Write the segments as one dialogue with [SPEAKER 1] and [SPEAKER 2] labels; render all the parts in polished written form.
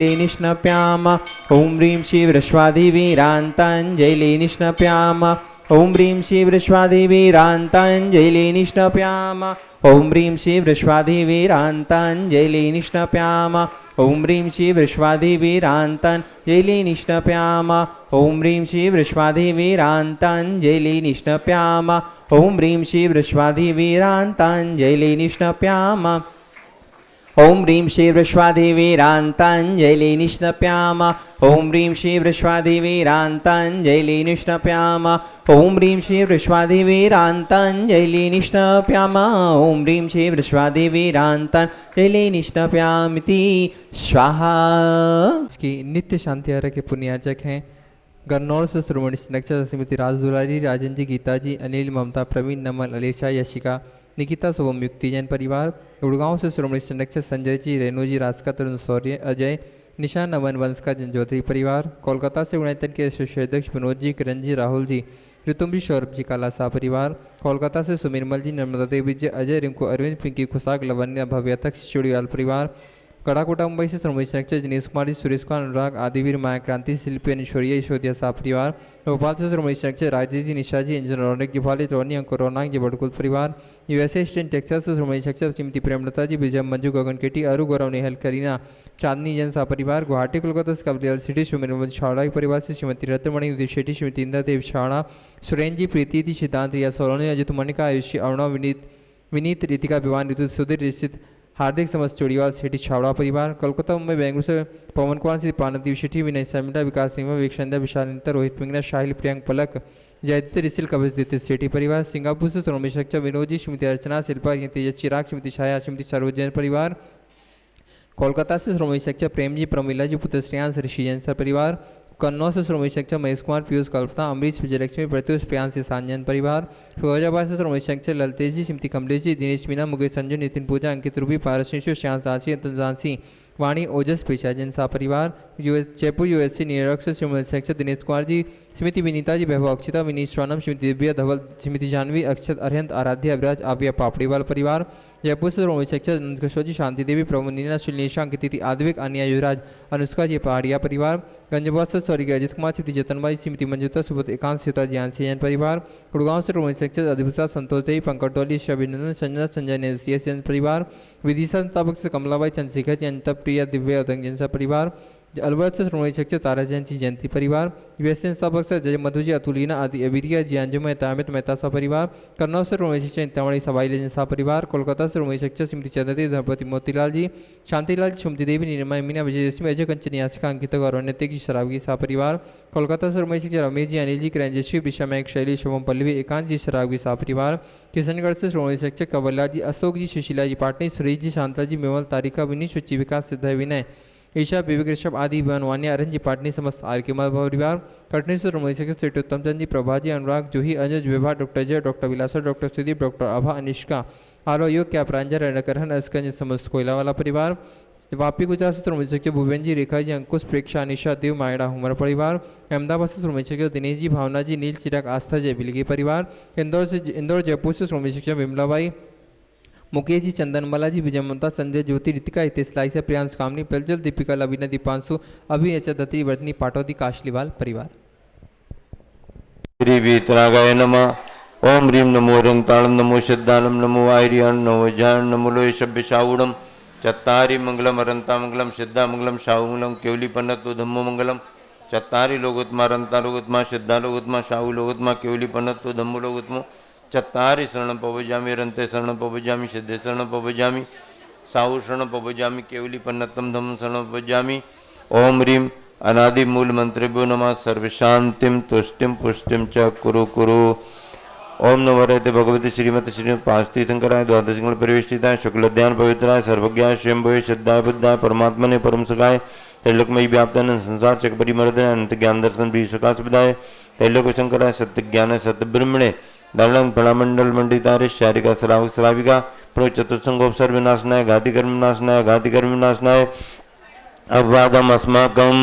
[SPEAKER 1] निष्णप्याम ॐ ह्रीं श्री वृष्वादिवीरान्ताञ्जलि निष्णप्याम ॐ ह्रीं श्री वृष्वादिवीरान्ताञ्जलि निष्णप्याम ॐ ह्रीं श्री वृष्वादिवीरान्ताञ्जलि निष्णप्याम ॐ ह्रीं श्री वृष्वादिवीरान्ताञ्जलि निष्णप्याम ॐ ह्रीं श्री वृष्वादिवीरान्ताञ्जलि निष्णप्याम ॐ ह्रीं श्री वृष्वादिवीरान्ताञ्जलि निष्णप्याम ॐ ह्रीं श्री वृष्वादिवीरान्ताञ्जलि निष्णप्याम ॐ ह्रीं श्री वृष्वादिवीरान्ताञ्जलि निष्णप्याम ॐ ह्रीं श्री वृष्वादिवीरान्ताञ्जलि निष्णप्याम ॐ ह्रीं श्री वृष्वादिवीरान्ताञ्जलि निष्णप्यामिति स्वाहा।
[SPEAKER 2] की नित्य शांति आर्य के पुण्यार्चक हैं गन्नौर से श्रोमणी संरक्षक श्रीमती राजदुलारी, राजन जी, गीता जी, अनिल, ममता, प्रवीण, नमल, अलेशा, यशिका, निकिता, शुभम, युक्ति जैन परिवार। गुड़गांव से श्रोमणी संरक्षक संजय जी, रेणु जी, रास्का, तरुण, शौर्य, अजय, निशा, नवन, वंश का जनज्योति परिवार। कोलकाता से यूनाइटेड के एसोसिएट अध्यक्ष विनोद जी, किरण जी, राहुल जी, ऋतुम जी, सौरभ जी, काला शाह परिवार। कोलकाता से सुमिरमल जी, नर्मदा देवी जी, अजय, रिंकू, अरविंद, पिंकी, खुशाक, लवन्य, भव्य तक, चुड़ीवाल परिवार। कड़ाकोटा मुंबई से श्रोमणी संरक्षक दिनेश कुमार जी, सुरेश कुमार, अनुराग, आदिवीर, माया क्रांति, शिल्पी, अनुश्वरिया, यशोदिया शाह परिवार। भोपाल से श्रोमणी संरक्षक राजेश जी, निशा जी, इंजन, रौनक जी, भाली, रोनी, अंकुर, रौनक जी, बड़कुल परिवार। यूएसए स्टेट टेक्सास से श्रोमणी संरक्षक श्रीमती प्रेमलता जी, विजय, मंजू, गगन केटी, अरु, गौरव, नेहल, करीना, चांदनी जैन शाह परिवार। गुवाहाटी कोलकाता से कबरियाल सिटी श्रीमती छाड़ा परिवार से श्रीमती रत्नमणि, उदय शेट्टी, श्रीमती इंदा देव छाड़ा, सुरेन जी, प्रीति जी, सिद्धांत, रिया सोलोनी, अजित मणिका, आयुषी, अरुणा, विनीत, रितिका, विवान, ऋतु, सुधीर, रिश्चित, हार्दिक, समस्त चोड़ीवाल, शेट्टी, छावड़ा परिवार। कोलकाता, मुंबई, बेंगलुरु से पवन कुमार से पानदीप शेट्टी, विनय शर्मिला, विकास सिंह, विवेक, विशाल, रोहित मिंगना, शाहिल, प्रियंक, पलक, जयदीप, रिसिल, कवचदीप, शेट्टी परिवार। सिंगापुर से श्रोमणी संरक्षक विनोद जी, श्रीमती अर्चना, शिल्पा, तेजस, चिराग, श्रीमती छाया, श्रीमती सरोज जैन परिवार। कोलकाता से श्रोमणी संरक्षक प्रेम जी, प्रमिला जी, पुत्र श्रेयांश, ऋषि जैन सर परिवार। कन्नौज से श्रोमणी संरक्षक महेश कुमार, पीयूष, कल्पना, अमरीश, विजयलक्ष्मी, प्रत्युष, प्रियांश, सांजन परिवार। फिरोजाबाद से श्रोमणी संरक्षक ललतेज जी, श्रीमती कमलेश जी, दिनेश मीना, मुकेश, संजू, नितिन, पूजा, अंकित, रूबी, पारस, श्याम, सांसी, झांसी, वाणी, ओजस, पेशा जैन शाह परिवार। जयपुर यूएससी न्यूयॉर्क से श्रोमणी संरक्षक दिनेश कुमार जी, श्रीमती विनीता जी, वैभव, अक्षिता, विनीत, श्वानम, श्रीमती दिव्या, धवल, श्रीमती जानवी, अक्षत, अरहंत, आराध्या, अविराज, आविया, पापड़ीवाल परिवार। जयपुर से श्रोमणी संरक्षक नंदकिशोर जी, शांति देवी, प्रभु, नीना, श्रीलेशा, अंकिति, आद्विक, आनिया, युवराज, अनुष्का जी, पहाड़िया परिवार। गंजबाद से स्वर्गीय अजित कुमार, श्रीमती जतनबाई, श्रीमती मंजुता, सुबोध, एकांश, सीता, ज्ञानसी जैन परिवार। गुड़गांव से श्रोमणी संरक्षक अधिभूषा, संतोष देवी, पंकज टोली, शबिनंदन, संजना, संजय ने CS जैन परिवार। विदिशा संस्थापक से कमलाबाई, चंद्रशेखर जी, अनिता, प्रिया, दिव्या, उदंग जैन परिवार। अलवर से श्रोमणी संरक्षक तारा जैन जी, जयंती परिवार। यूएसए संस्थापक से जय मधु जी, अतुलीना, आदि, अबिरिया जी, अंजुम, तामित, मेहता शाह परिवार। कन्नौज से श्रोमणी संरक्षक इंतामणि, सवाई जैन शाह परिवार। कोलकाता से श्रोमणी संरक्षक श्रीमती चंद्रदेवी, धनपति, मोतीलाल जी, शांतिलाल, सुमति देवी, नीरमा, मीना, विजयलक्ष्मी, अजय, कंचन, यासिका, अंकिता, गौरव, नैतिक जी, शराबगी शाह परिवार। कोलकाता से श्रोमणी संरक्षक रमेश जी, अनिल जी, किरणजश्री, विषा, मैक, शैली, शुभम, पल्लवी, एकांत जी, शराबगी शाह परिवार। किशनगढ़ से श्रोमणी संरक्षक कवल्ला जी, अशोक जी, सुशीला जी, पाटनी, सुरेश जी, शांता जी, मेवल, तारिका, विनीत, सुचि, विकास, सिद्ध, विनय, ईशा, विवेक, ऋषभ, आदि, वानिया, अरन जी, पाटनी, समस्त आर के परिवार। कटनी से श्रोमणी संरक्षक श्री उत्तम चंद जी, प्रभा जी, अनुराग, जूही, अजय, विभा, डॉक्टर जय, डॉक्टर विलासा, डॉक्टर सुदीप, डॉक्टर आभा, अनिष्का, आरो योग, क्या प्रांजल, रणकरहन, अस्कंज, समस्त कोयलावाला परिवार। वापी गुजरात से श्रोमणी संरक्षक भूपेन जी, रेखा जी, अंकुश, प्रेक्षा, निशा, देव, मायड़ा, हुमर परिवार। अहमदाबाद से श्रोमणी संरक्षक दिनेश जी, भावना जी, नील, चिराग, आस्था, जय, बिलगी परिवार। इंदौर जयपुर से श्रोमणी संरक्षक विमलाबाई, मुकेश जी, चंदनमाला जी, विजय, ममता, संजय, ज्योति, रितिका, हितेश, लाइसा, प्रियांश, कामनी, प्रज्वल, दीपिका, लवीना, दीपांशु, अभि, दत्ती, वर्धनी, पाटौदी, काशलीवाल परिवार।
[SPEAKER 3] श्री वीतरागाय नमः। ओम ह्रीं नमो रंगताళం नमो सिद्धानम नमो आर्यान नमो ज्ञान नमो लोय शब्य शावुडम चत्तारि मंगलम अरंता मंगलम सिद्धा मंगलम शावुमंगलम केवली पन्नतो धम्मो मंगलम चत्तारि लोकोत्तमा अरंता लोकोत्तमा सिद्धा लोकोत्तमा शावु लोकोत्तमा केवली पन्नतो धम्मो लोकोत्तमो चत्तारि शरणं पवजामि अरन्ते शरणं पवजामि सिद्धे शरणं पवजामि साहु शरणं पवजामि केवली पन्नतम धम्मं शरणं पवजामि। ओम ह्रीं अनादि मूल मंत्रेभ्यो नमः सर्वशांतिम तुष्टिम पुष्टिम च कुरु कुरु। ओम नमो वरते भगवती श्रीमती श्रीमद पांच तीर्थंकराय द्वादश मंगल परिवेष्टिताय शुक्ल ध्यान पवित्राय सर्वज्ञाय स्वयंभुवे सिद्धाय बुद्धाय परमात्मने परम सुखाय त्रैलोकमयी व्याप्तानंद संसार चक परिमर्दनाय अनंत ज्ञान दर्शन भी सुखास विदाय त्रैलोक शंकराय सत्य ज्ञान सत्य ब्रह्मणे दालन फलामंडल मंडितारे शारिका श्रावक श्राविका प्रो चतुर्संगोपसर विनाशनाय घाति कर्म विनाशनाय अपवादम अस्माकं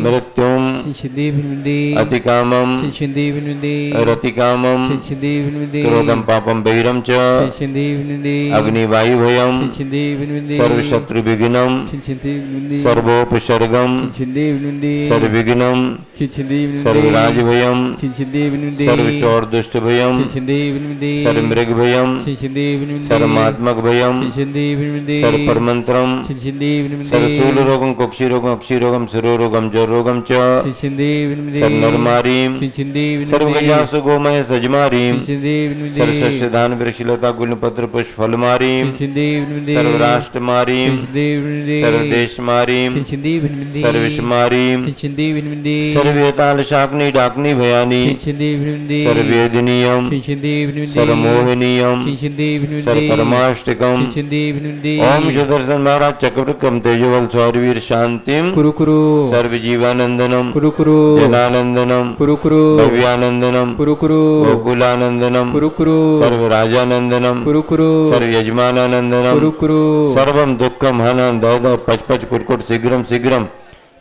[SPEAKER 3] मृत्युम
[SPEAKER 2] छिंछिंदी भिन्विंदी
[SPEAKER 3] अतिकामम
[SPEAKER 2] छिंछिंदी भिन्विंदी
[SPEAKER 3] रतिकामम
[SPEAKER 2] छिंछिंदी भिन्विंदी
[SPEAKER 3] क्रोधम पापम बहिरम च
[SPEAKER 2] छिंछिंदी भिन्विंदी
[SPEAKER 3] अग्निवायु भयम
[SPEAKER 2] छिंछिंदी भिन्विंदी
[SPEAKER 3] सर्वशत्रु विघ्नम
[SPEAKER 2] छिंछिंदी भिन्विंदी
[SPEAKER 3] सर्वोपसर्गम
[SPEAKER 2] छिंछिंदी भिन्विंदी
[SPEAKER 3] सर्वविघ्नम
[SPEAKER 2] छिंछिंदी भिन्विंदी
[SPEAKER 3] सर्वराज भयम
[SPEAKER 2] छिंछिंदी भिन्विंदी
[SPEAKER 3] सर्वचौर दुष्ट भयम
[SPEAKER 2] छिंछिंदी भिन्विंदी
[SPEAKER 3] सर्वमृग भयम
[SPEAKER 2] छिंछिंदी भिन्विंदी
[SPEAKER 3] सर्वमात्मक भयम
[SPEAKER 2] छिंछिंदी भिन्विंदी
[SPEAKER 3] सर्वपरमंत्रम
[SPEAKER 2] छिंछिंदी भिन्विंदी
[SPEAKER 3] सर्वशूल रोगम कुक्षी रोगम अक्षी रोगम शिरोरोगम जरोगम च
[SPEAKER 2] छिंछिंदी भिन्विंदी
[SPEAKER 3] सर्वनरमारीम
[SPEAKER 2] छिंछिंदी भिन्विंदी
[SPEAKER 3] सर्वगजासु गोमय सजमारीम
[SPEAKER 2] छिंछिंदी भिन्विंदी
[SPEAKER 3] सर्वसस्यदान वृक्षलता गुलपत्र पुष्प फलमारीम
[SPEAKER 2] छिंछिंदी भिन्विंदी
[SPEAKER 3] सर्वराष्ट्रमारीम
[SPEAKER 2] छिंछिंदी भिन्विंदी
[SPEAKER 3] सर्वदेशमारीम
[SPEAKER 2] छिंछिंदी भिन्विंदी
[SPEAKER 3] सर्विषमारीम
[SPEAKER 2] छिंछिंदी भिन्विंदी
[SPEAKER 3] सर्वेताल शाकनी डाकनी भयानी
[SPEAKER 2] छिंछिंदी भिन्विंदी
[SPEAKER 3] सर्वेदनीयम
[SPEAKER 2] छिंछिंदी भिन्विंदी
[SPEAKER 3] सर्वमोहनीयम
[SPEAKER 2] छिंछिंदी भिन्विंदी
[SPEAKER 3] सर्वपरमाष्टकम
[SPEAKER 2] छिंछिंदी भिन्विंदी
[SPEAKER 3] ओम सुदर्शन महाराज चक्रवर्कम तेजोबल सौरवीर शांतिम
[SPEAKER 2] कुरु कुरु
[SPEAKER 3] सर्वजीवानंदनम
[SPEAKER 2] कुरु कुरु
[SPEAKER 3] जनानंदनम
[SPEAKER 2] कुरु कुरु
[SPEAKER 3] भव्यानंदनम
[SPEAKER 2] कुरु कुरु
[SPEAKER 3] गोकुलानंदनम
[SPEAKER 2] कुरु कुरु
[SPEAKER 3] सर्वराजानंदनम
[SPEAKER 2] कुरु कुरु
[SPEAKER 3] सर्वयजमानानंदनम
[SPEAKER 2] कुरु कुरु
[SPEAKER 3] सर्वम दुःखम हनन दद पच पच कुटकुट शीघ्रम शीघ्रम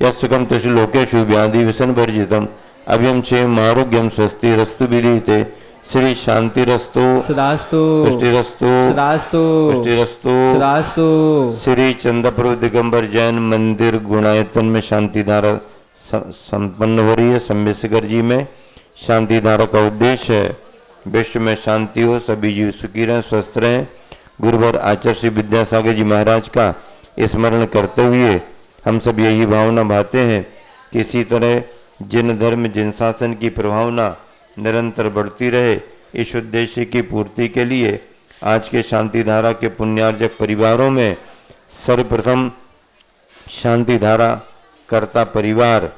[SPEAKER 3] यत्सुखम तुषु लोकेषु व्याधि विसन वर्जितम अभ्यम क्षेम आरोग्यम स्वस्ति रस्तु विदिते श्री शांतिरस्तु
[SPEAKER 2] सदास्तु
[SPEAKER 3] पुष्टिरस्तु
[SPEAKER 2] सदास्तु
[SPEAKER 3] पुष्टिरस्तु
[SPEAKER 2] सदास्तु
[SPEAKER 3] श्री चंद्रपुर दिगंबर जैन मंदिर गुणायतन में शांति धारा संपन्न हो रही है। सम्मेशकर जी में शांति धारा का उद्देश्य है विश्व में शांति हो, सभी जीव सुखी रहें, स्वस्थ रहें। गुरुवर आचार्य श्री विद्यासागर जी महाराज का स्मरण करते हुए हम सब यही भावना भाते हैं कि इसी तरह जिन धर्म जिन शासन की प्रभावना निरंतर बढ़ती रहे, इस उद्देश्य की पूर्ति के लिए आज के शांति धारा के पुण्यार्जक परिवारों में सर्वप्रथम शांति धारा कर्ता परिवार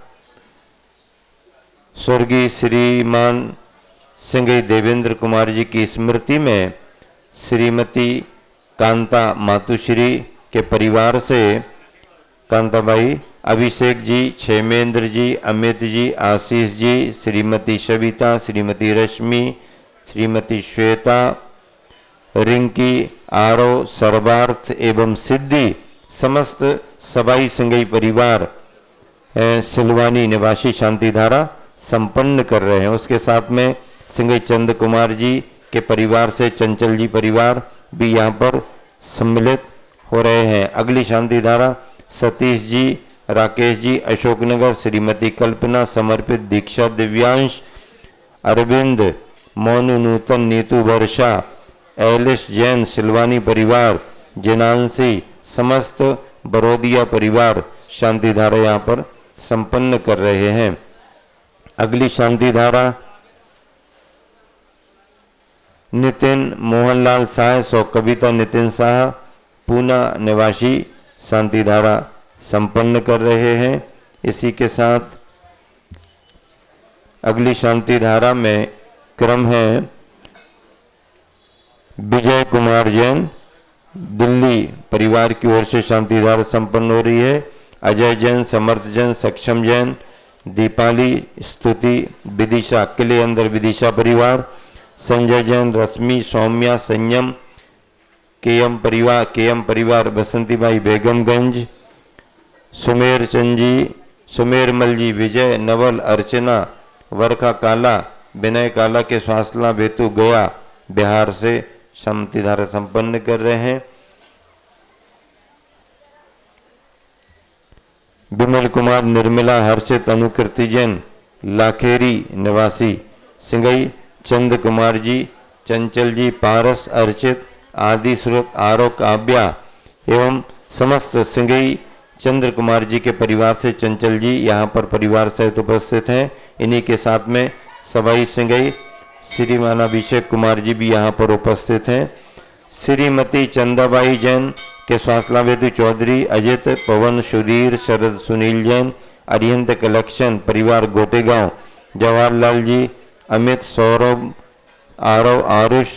[SPEAKER 3] स्वर्गीय श्रीमान सिंगई देवेंद्र कुमार जी की स्मृति में श्रीमती कांता मातुश्री के परिवार से कांताबाई, अभिषेक जी, क्षेमेंद्र जी, अमित जी, आशीष जी, श्रीमती सविता, श्रीमती रश्मि, श्रीमती श्वेता, रिंकी, आरव, सर्वार्थ एवं सिद्धि समस्त सबाई सिंगई परिवार सिलवानी निवासी शांति धारा संपन्न कर रहे हैं। उसके साथ में सिंगई चंद कुमार जी के परिवार से चंचल जी परिवार भी यहाँ पर सम्मिलित हो रहे हैं। अगली शांति धारा सतीश जी, राकेश जी, अशोकनगर, श्रीमती कल्पना, समर्पित दीक्षा, दिव्यांश, अरविंद, मोनू, नूतन, नीतू, वर्षा, एलिस जैन सिलवानी परिवार, जिनांसी, समस्त बरोदिया परिवार शांति धारा यहाँ पर संपन्न कर रहे हैं। अगली शांति धारा नितिन मोहनलाल शाह सौ कविता नितिन शाह पूना निवासी शांति धारा संपन्न कर रहे हैं। इसी के साथ अगली शांति धारा में क्रम है विजय कुमार जैन दिल्ली परिवार की ओर से शांति धारा संपन्न हो रही है। अजय जैन, समर्थ जैन, सक्षम जैन, दीपाली, स्तुति, विदिशा किले अंदर विदिशा परिवार, संजय जैन, रश्मि, सौम्या, संयम, केएम परिवार बसंतीबाई बेगमगंज, सुमेर चंद जी, सुमेर मल जी, विजय, नवल, अर्चना, वर्षा काला, विनय काला के स्वासला बेतु गया बिहार से शांति धारा संपन्न कर रहे हैं। विमल कुमार, निर्मला, हर्षित, अनुकृति जैन लाखेरी निवासी सिंगई, चंद कुमार जी, चंचल जी, पारस, अर्चित, आदि स्रोत, आरो, काव्या एवं समस्त सिंगई चंद्र कुमार जी के परिवार से चंचल जी यहाँ पर परिवार सहित उपस्थित हैं। इन्हीं के साथ में सवाई सिंगई श्रीमान अभिषेक कुमार जी भी यहाँ पर उपस्थित हैं। श्रीमती चंदाबाई जैन के स्वासलावेदु चौधरी, अजित, पवन, सुधीर, शरद, सुनील जैन, अरिहंत कलेक्शन परिवार गोटेगांव, जवाहरलाल जी, अमित, सौरभ, आरव, आरुष,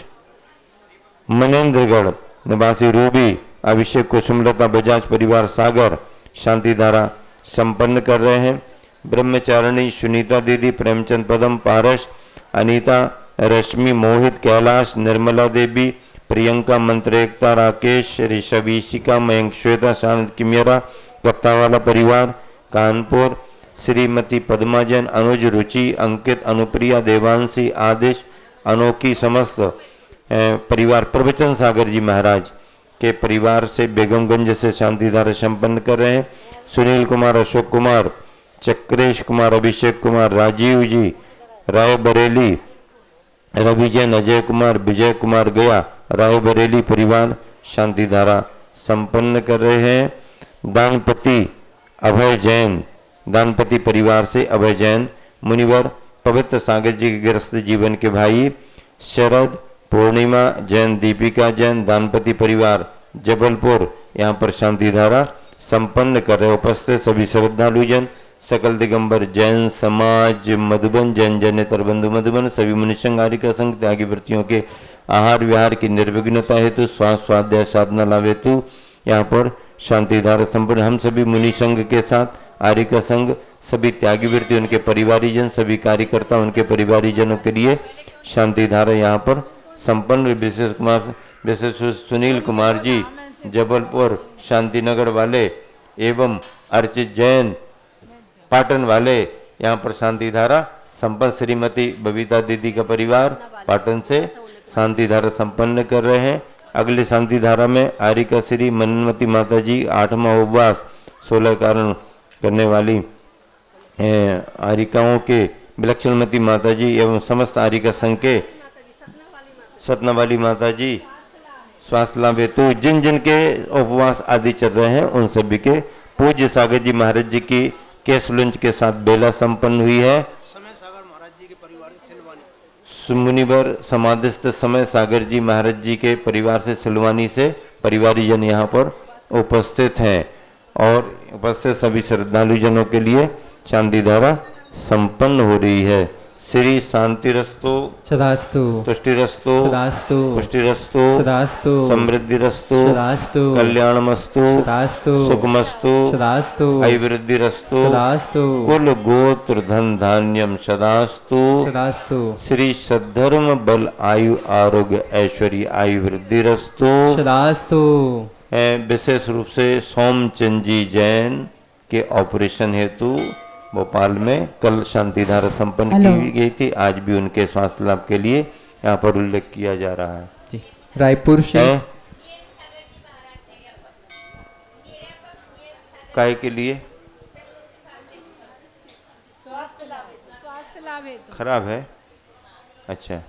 [SPEAKER 3] मनेन्द्रगढ़ निवासी रूबी, अभिषेक, कुसुमलता, बजाज परिवार सागर शांति धारा संपन्न कर रहे हैं। ब्रह्मचारिणी सुनीता दीदी, प्रेमचंद, पदम, पारस, अनीता, रश्मि, मोहित, कैलाश, निर्मला देवी, प्रियंका, मंत्र एकता, राकेश, ऋषभ, ईशिका, मयंक, श्वेता, शांत, किमियरा, कत्तावाला परिवार कानपुर, श्रीमती पद्मा जैन, अनुज, रुचि, अंकित, अनुप्रिया, देवांशी, आदिश, अनोखी, समस्त परिवार प्रवचन सागर जी महाराज के परिवार से बेगमगंज से शांति धारा संपन्न कर रहे हैं। सुनील कुमार, अशोक कुमार, चक्रेश कुमार, अभिषेक कुमार, राजीव जी, रायबरेली, रवि जैन, अजय कुमार, विजय कुमार गया, रायबरेली परिवार शांति धारा संपन्न कर रहे हैं। दानपति अभय जैन, दानपति परिवार से अभय जैन, मुनिवर पवित्र सागर जी के गृहस्थ जीवन के भाई शरद, पूर्णिमा जैन, दीपिका जैन, दानपति परिवार जबलपुर यहाँ पर शांति धारा संपन्न कर रहे। उपस्थित सभी श्रद्धालु जन, सकल दिगंबर जैन समाज मधुबन, जैन जनेतर बंधु मधुबन, सभी मुनिसंगारी का संघ त्यागी वृत्तियों के आहार विहार की निर्विघ्नता हेतु, स्वास्थ्य स्वाध्याय साधना लाभ हेतु यहाँ पर शांति धारा संपन्न। हम सभी मुनि संघ के साथ आर्य का संघ, सभी त्यागी वृत्ति, उनके परिवारीजन, सभी कार्यकर्ता, उनके परिवारीजनों के लिए शांति धारा यहाँ पर संपन्न। विशेष सुनील कुमार जी जबलपुर शांतिनगर वाले एवं अर्चित जैन पाटन वाले यहाँ पर शांति धारा संपन्न। श्रीमती बबीता दीदी का परिवार पाटन से शांति धारा संपन्न कर रहे हैं। अगले शांति धारा में आरिका श्री मनमती माता जी 8वां उपवास 16 कारण करने वाली आरिकाओं के विलक्षणमती माता जी एवं समस्त आरिका संघ के सतना वाली माता जी स्वास्थ्य लाभ हेतु जिन जिन के उपवास आदि चल रहे हैं उन सभी के पूज्य सागर जी महाराज जी की केस लुंच के साथ बेला संपन्न हुई है।
[SPEAKER 4] समय सागर महाराज जी के परिवार से सिलवानी,
[SPEAKER 3] मुनिवर समाधिस्थ समय सागर जी महाराज जी के परिवार से सिलवानी से परिवारीजन यहाँ पर उपस्थित हैं और उपस्थित सभी श्रद्धालु जनों के लिए शांति धारा संपन्न हो रही है। श्री शांतिरस्तु
[SPEAKER 2] सदास्तु,
[SPEAKER 3] तुष्टिरस्तु
[SPEAKER 2] सदास्तु,
[SPEAKER 3] पुष्टिरस्तु,
[SPEAKER 2] सदास्तु,
[SPEAKER 3] समृद्धिरस्तु,
[SPEAKER 2] सदास्तु,
[SPEAKER 3] कल्याणमस्तु,
[SPEAKER 2] सदास्तु,
[SPEAKER 3] सुखमस्तु,
[SPEAKER 2] सदास्तु,
[SPEAKER 3] ऐवृद्धिरस्तु,
[SPEAKER 2] सदास्तु,
[SPEAKER 3] कुल गोत्र धन धान्यम सदास्तु,
[SPEAKER 2] सदास्तु,
[SPEAKER 3] श्री सद्धर्म बल आयु आरोग्य ऐश्वर्य आयु वृद्धिरस्तु।
[SPEAKER 2] सदास्तु।
[SPEAKER 3] विशेष रूप से सोमचंद जी जैन के ऑपरेशन हेतु भोपाल में कल शांति धारा संपन्न की गई थी। आज भी उनके स्वास्थ्य लाभ के लिए यहाँ पर उल्लेख किया जा रहा है।
[SPEAKER 2] जी, रायपुर से
[SPEAKER 3] काय के लिए खराब है। अच्छा,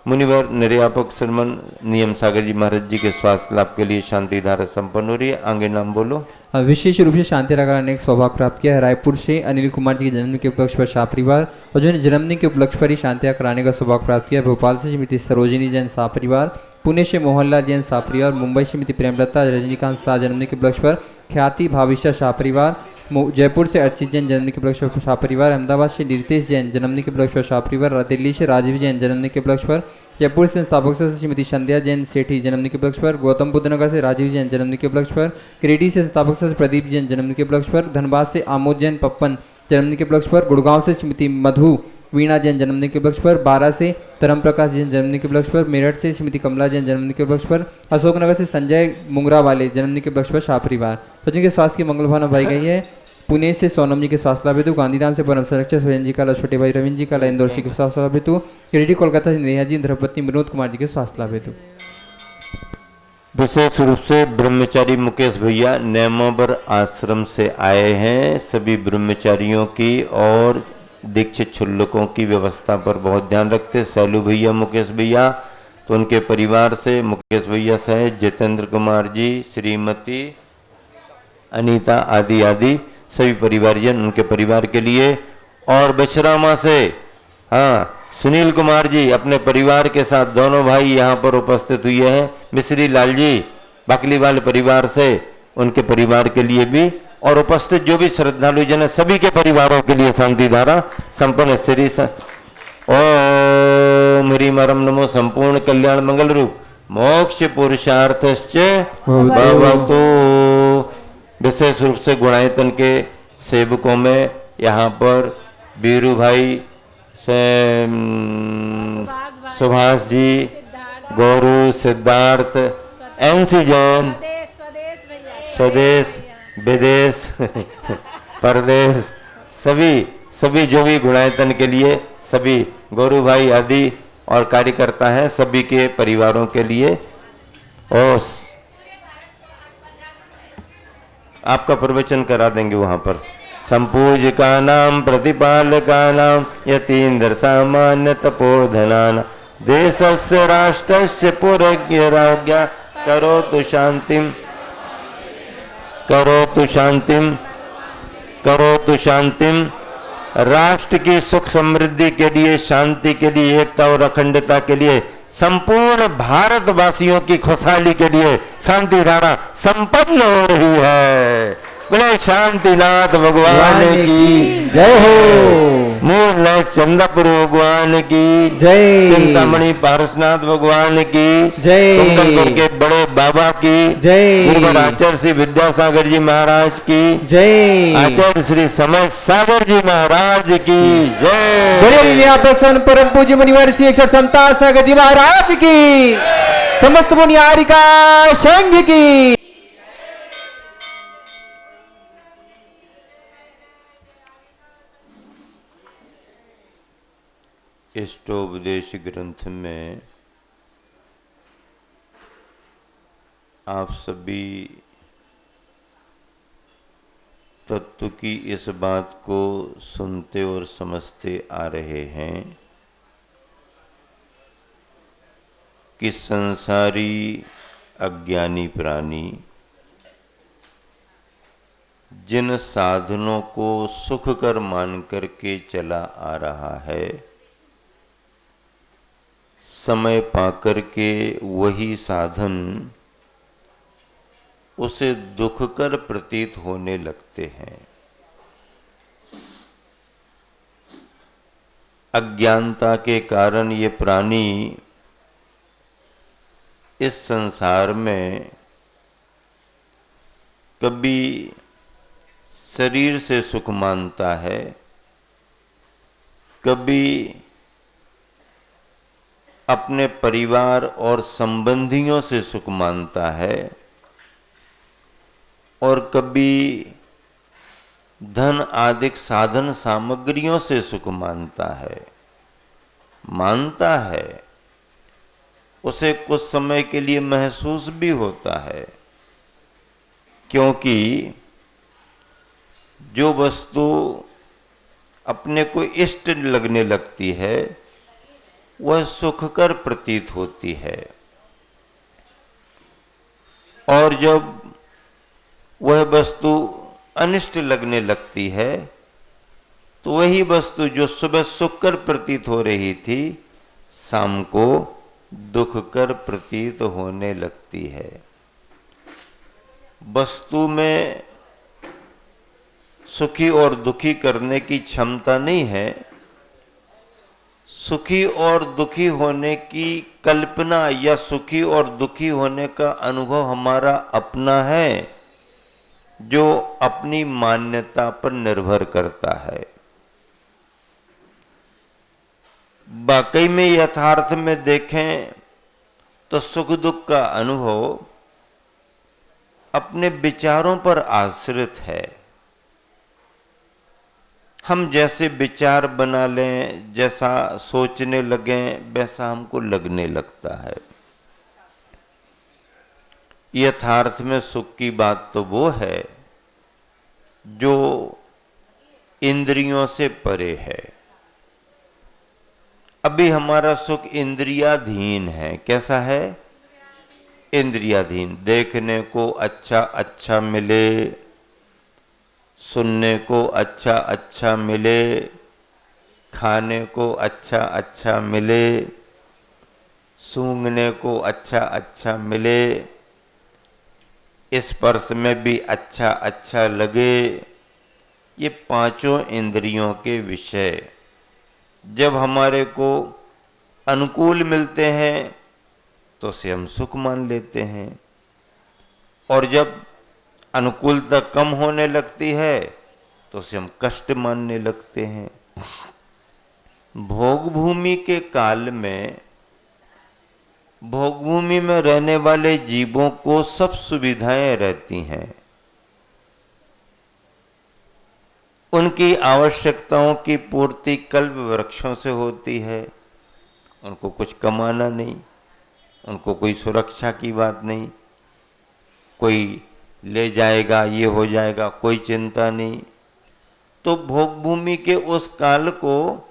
[SPEAKER 3] मुनिवर निर्यापक श्रीमन नियम सागर जी महाराज जी के स्वास्थ्य लाभ के लिए शांति धारा संपन्न हो रही है। आगे नाम बोलो।
[SPEAKER 2] विशेष रूप से शांति धारा कराने का सौभाग्य प्राप्त किया है। रायपुर से अनिल कुमार जी के जन्मदिन के उपलक्ष्य पर शाह परिवार और जो जन्मदिन के उपलक्ष्य पर ही शांति धारा कराने का सौभाग्य प्राप्त किया है। भोपाल से श्रीमती सरोजिनी जैन शाह परिवार, पुणे से मोहनलाल जैन शाह परिवार, मुंबई से श्रीमती प्रेमलता रजनीकांत शाह जन्मदिन के उपलक्ष्य पर ख्याति भाविशा शाह परिवार, जयपुर से अर्चित जैन जन्मदिन के उपलक्ष्य पर शाह परिवार, अहमदाबाद से रितेश जैन जन्मदिन के उपलक्ष्य पर शाह परिवार, दिल्ली से राजीव जैन जन्मदिन के उपलक्ष्य पर, जयपुर से संस्थापक से श्रीमती संध्या जैन सेठी जन्मदिन के उपलक्ष्य पर, गौतम बुद्ध नगर से राजीव जैन जन्मदिन के उपलक्ष्य पर, गिरिडीह से संस्थापक से प्रदीप जैन जन्मदिन के उपलक्ष्य पर, धनबाद से आमोद जैन पप्पन जन्मदिन के उपलक्ष्य पर, गुड़गांव से श्रीमती मधु वीणा जैन जन्मदिन के उपलक्ष्य पर, बारा से धर्म प्रकाश जैन जन्मदिन के उपलक्ष्य पर, मेरठ से श्रीमती कमला जैन जन्मदिन के उपलक्ष्य पर, अशोकनगर से संजय मुंगरा वाले जन्मदिन के उपलक्ष्य पर शाह परिवार, तो जिनके स्वास्थ्य की मंगल भावना भाई गई है। पुणे से सोनम जी के स्वास्थ्य लाभ हेतु, गांधीधाम से परम संरक्षक सुरेंद्र जी का, छोटे भाई रविंद्र जी का, इंदौर जी के स्वास्थ्य लाभ हेतु, गिरिडीह कोलकाता से नेहा जी, धर्मपत्नी विनोद कुमार जी के स्वास्थ्य लाभ हेतु।
[SPEAKER 3] विशेष रूप से ब्रह्मचारी मुकेश भैया नैमावर आश्रम से आए हैं। सभी ब्रह्मचारियों की और दीक्षित छुल्लकों की व्यवस्था पर बहुत ध्यान रखते। सैलू भैया, मुकेश भैया, तो उनके परिवार से मुकेश भैया सहित जितेंद्र कुमार जी, श्रीमती अनीता आदि आदि सभी परिवारजन उनके परिवार के लिए, और बशरामा से सुनील कुमार जी अपने परिवार के साथ दोनों भाई यहाँ पर उपस्थित हुए हैं। मिश्री लाल जी बाकलीवाल परिवार से उनके परिवार के लिए भी, और उपस्थित जो भी श्रद्धालु जन है सभी के परिवारों के लिए शांति धारा संपन्न। श्री ओम ह्रीम परम नमो संपूर्ण कल्याण मंगल रूप मोक्ष पुरुषार्थश्च भवतु। विशेष रूप से गुणायतन के सेवकों में यहाँ पर बीरू भाई, सुभाष जी, गौरू, सिद्धार्थ, एनसी जैन, स्वदेश विदेश परदेश सभी जो भी गुणायतन के लिए, सभी गौरू भाई आदि और कार्यकर्ता हैं, सभी के परिवारों के लिए। और आपका प्रवचन करा देंगे वहां पर। संपूजिका नाम प्रतिपालका नाम यतीन्द्र सामान्य तपोधनान देशस्य राष्ट्रस्य पुरज्ञ राज्ञा करोतु शांतिम करोतु शांतिम करोतु शांतिम। राष्ट्र की सुख समृद्धि के लिए, शांति के लिए, एकता और अखंडता के लिए, संपूर्ण भारतवासियों की खुशहाली के लिए शांति धारा संपन्न हो रही है। बोले शांतिनाथ भगवान की
[SPEAKER 1] जय हो।
[SPEAKER 3] मूल चंद्रपुर भगवान की
[SPEAKER 1] जय।
[SPEAKER 3] चिंतामणि पारसनाथ भगवान की
[SPEAKER 1] जय।
[SPEAKER 3] कुंडलपुर के बड़े बाबा की
[SPEAKER 1] जय।
[SPEAKER 3] गुरुवर आचार्य श्री विद्यासागर जी महाराज की
[SPEAKER 1] जय।
[SPEAKER 3] आचार्य श्री समय सागर जी महाराज की जय।
[SPEAKER 1] बोलिए परम पूज्य मुनिवर श्री क्षमता सागर जी महाराज की, समस्त मुनियारिका संघ की।
[SPEAKER 3] इष्टोपदेश ग्रंथ में आप सभी तत्व की इस बात को सुनते और समझते आ रहे हैं कि संसारी अज्ञानी प्राणी जिन साधनों को सुखकर मान करके चला आ रहा है, समय पाकर के वही साधन उसे दुखकर प्रतीत होने लगते हैं। अज्ञानता के कारण ये प्राणी इस संसार में कभी शरीर से सुख मानता है, कभी अपने परिवार और संबंधियों से सुख मानता है, और कभी धन आदि साधन सामग्रियों से सुख मानता है। उसे कुछ समय के लिए महसूस भी होता है, क्योंकि जो वस्तु अपने को इष्ट लगने लगती है वह सुखकर प्रतीत होती है, और जब वह वस्तु अनिष्ट लगने लगती है तो वही वस्तु जो सुबह सुखकर प्रतीत हो रही थी शाम को दुखकर प्रतीत होने लगती है। वस्तु में सुखी और दुखी करने की क्षमता नहीं है, सुखी और दुखी होने की कल्पना या सुखी और दुखी होने का अनुभव हमारा अपना है, जो अपनी मान्यता पर निर्भर करता है। वाकई में यथार्थ में देखें तो सुख दुख का अनुभव अपने विचारों पर आश्रित है। हम जैसे विचार बना लें, जैसा सोचने लगें, वैसा हमको लगने लगता है। यथार्थ में सुख की बात तो वो है जो इंद्रियों से परे है। अभी हमारा सुख इंद्रियाधीन है। कैसा है? इंद्रियाधीन। देखने को अच्छा अच्छा मिले, सुनने को अच्छा अच्छा मिले, खाने को अच्छा अच्छा मिले, सूंघने को अच्छा अच्छा मिले, स्पर्श में भी अच्छा अच्छा लगे, ये पांचों इंद्रियों के विषय जब हमारे को अनुकूल मिलते हैं तो उसे हम सुख मान लेते हैं, और जब अनुकूलता कम होने लगती है तो उसे हम कष्ट मानने लगते हैं। भोग भूमि के काल में भोग भूमि में रहने वाले जीवों को सब सुविधाएं रहती हैं, उनकी आवश्यकताओं की पूर्ति कल्प वृक्षों से होती है। उनको कुछ कमाना नहीं, उनको कोई सुरक्षा की बात नहीं, कोई ले जाएगा ये हो जाएगा, कोई चिंता नहीं। तो भोग भूमि के उस काल को,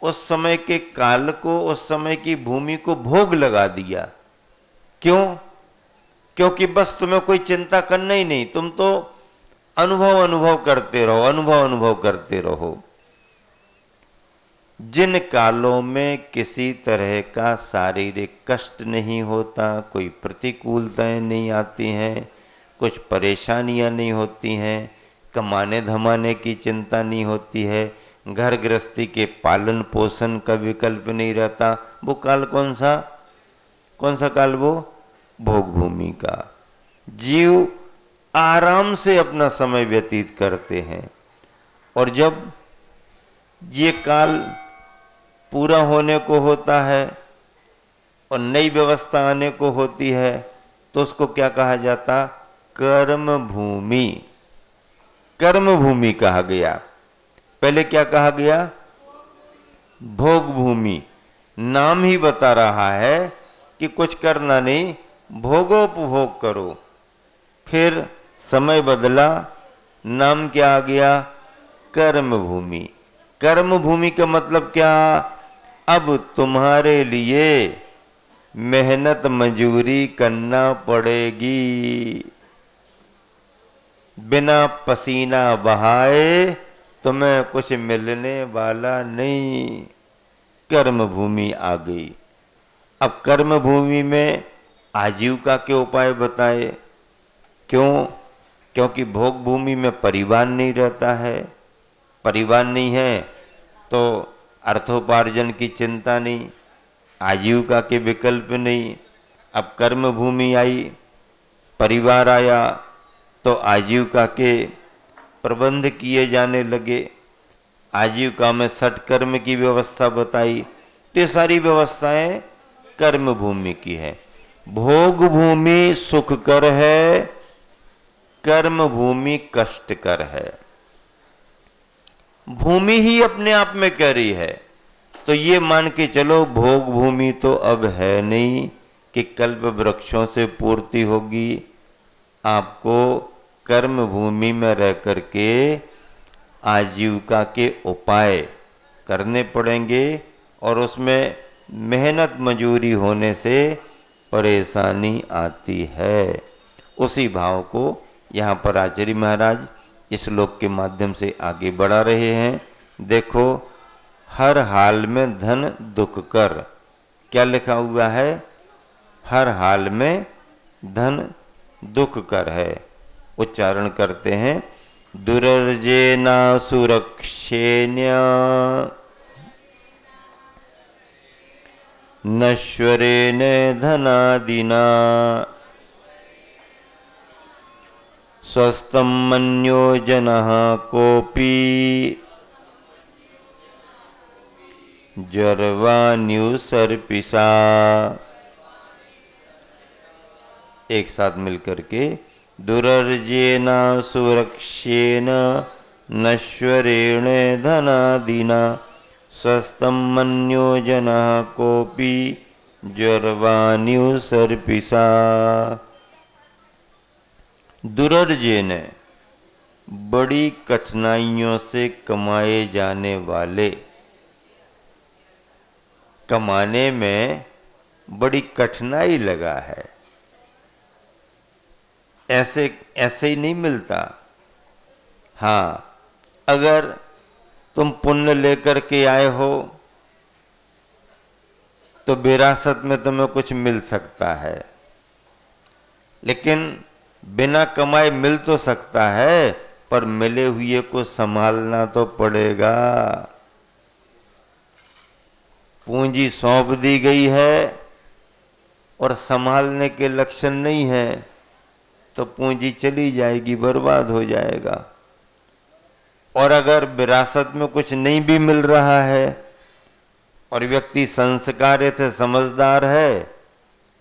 [SPEAKER 3] उस समय के काल को, उस समय की भूमि को भोग लगा दिया। क्यों? क्योंकि बस तुम्हें कोई चिंता करना ही नहीं, तुम तो अनुभव करते रहो, अनुभव करते रहो। जिन कालों में किसी तरह का शारीरिक कष्ट नहीं होता, कोई प्रतिकूलताएं नहीं आती हैं, कुछ परेशानियां नहीं होती हैं, कमाने धमाने की चिंता नहीं होती है, घर गृहस्थी के पालन पोषण का विकल्प नहीं रहता, वो काल कौन सा काल? वो भोग भूमि का। जीव आराम से अपना समय व्यतीत करते हैं। और जब ये काल पूरा होने को होता है और नई व्यवस्था आने को होती है, तो उसको क्या कहा जाता? कर्म भूमि। कर्म भूमि कहा गया। पहले क्या कहा गया? भोग भूमि। नाम ही बता रहा है कि कुछ करना नहीं, भोगोपभोग करो। फिर समय बदला, नाम क्या आ गया? कर्म भूमि। कर्म भूमि का मतलब क्या? अब तुम्हारे लिए मेहनत मजूरी करना पड़ेगी। बिना पसीना बहाए तुम्हें कुछ मिलने वाला नहीं। कर्म भूमि आ गई। अब कर्म भूमि में आजीविका के उपाय बताए। क्यों? क्योंकि भोग भूमि में परिवार नहीं रहता है। परिवार नहीं है तो अर्थोपार्जन की चिंता नहीं, आजीविका के विकल्प नहीं। अब कर्म भूमि आई, परिवार आया, तो आजीविका के प्रबंध किए जाने लगे। आजीविका में सटकर्म की व्यवस्था बताई। तो ये सारी व्यवस्थाएं कर्म भूमि की है। भोग भूमि सुखकर है, कर्म भूमि कष्टकर है। भूमि ही अपने आप में कह रही है। तो ये मान के चलो भोग भूमि तो अब है नहीं कि कल्प वृक्षों से पूर्ति होगी। आपको कर्म भूमि में रह करके आजीविका के उपाय करने पड़ेंगे और उसमें मेहनत मजूरी होने से परेशानी आती है। उसी भाव को यहाँ पर आचार्य महाराज इस श्लोक के माध्यम से आगे बढ़ा रहे हैं। देखो, हर हाल में धन दुख कर, क्या लिखा हुआ है? हर हाल में धन दुख कर है। उच्चारण करते हैं, दुर्जेना सुरक्षेण्य नश्वरेण धनादिना स्वस्थं मन्यो जनः कोपि जर्वाण्युसर्पिषा। एक साथ मिलकर के, दुरर्जेन सुरक्षेण नश्वरेण धनादिना स्वस्थं मन्यो जनः कोपि जर्वाण्युसर्पिषा। दुरर्जेन, बड़ी कठिनाइयों से कमाए जाने वाले। कमाने में बड़ी कठिनाई लगा है, ऐसे ही नहीं मिलता। हाँ, अगर तुम पुण्य लेकर के आए हो तो विरासत में तुम्हें कुछ मिल सकता है, लेकिन बिना कमाए मिल तो सकता है, पर मिले हुए को संभालना तो पड़ेगा। पूंजी सौंप दी गई है और संभालने के लक्षण नहीं है तो पूंजी चली जाएगी, बर्बाद हो जाएगा। और अगर विरासत में कुछ नहीं भी मिल रहा है और व्यक्ति संस्कारित है, समझदार है,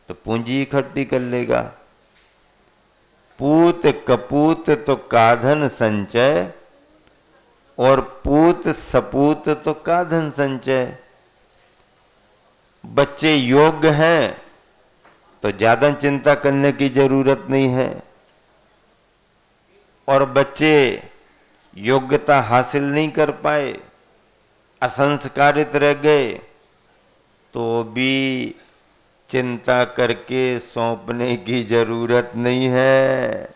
[SPEAKER 3] तो पूंजी इकट्ठी कर लेगा। पूत कपूत तो काधन संचय, और पूत सपूत तो का धन संचय। बच्चे योग्य हैं तो ज्यादा चिंता करने की जरूरत नहीं है, और बच्चे योग्यता हासिल नहीं कर पाए, असंस्कारित रह गए, तो भी चिंता करके सौंपने की जरूरत नहीं है।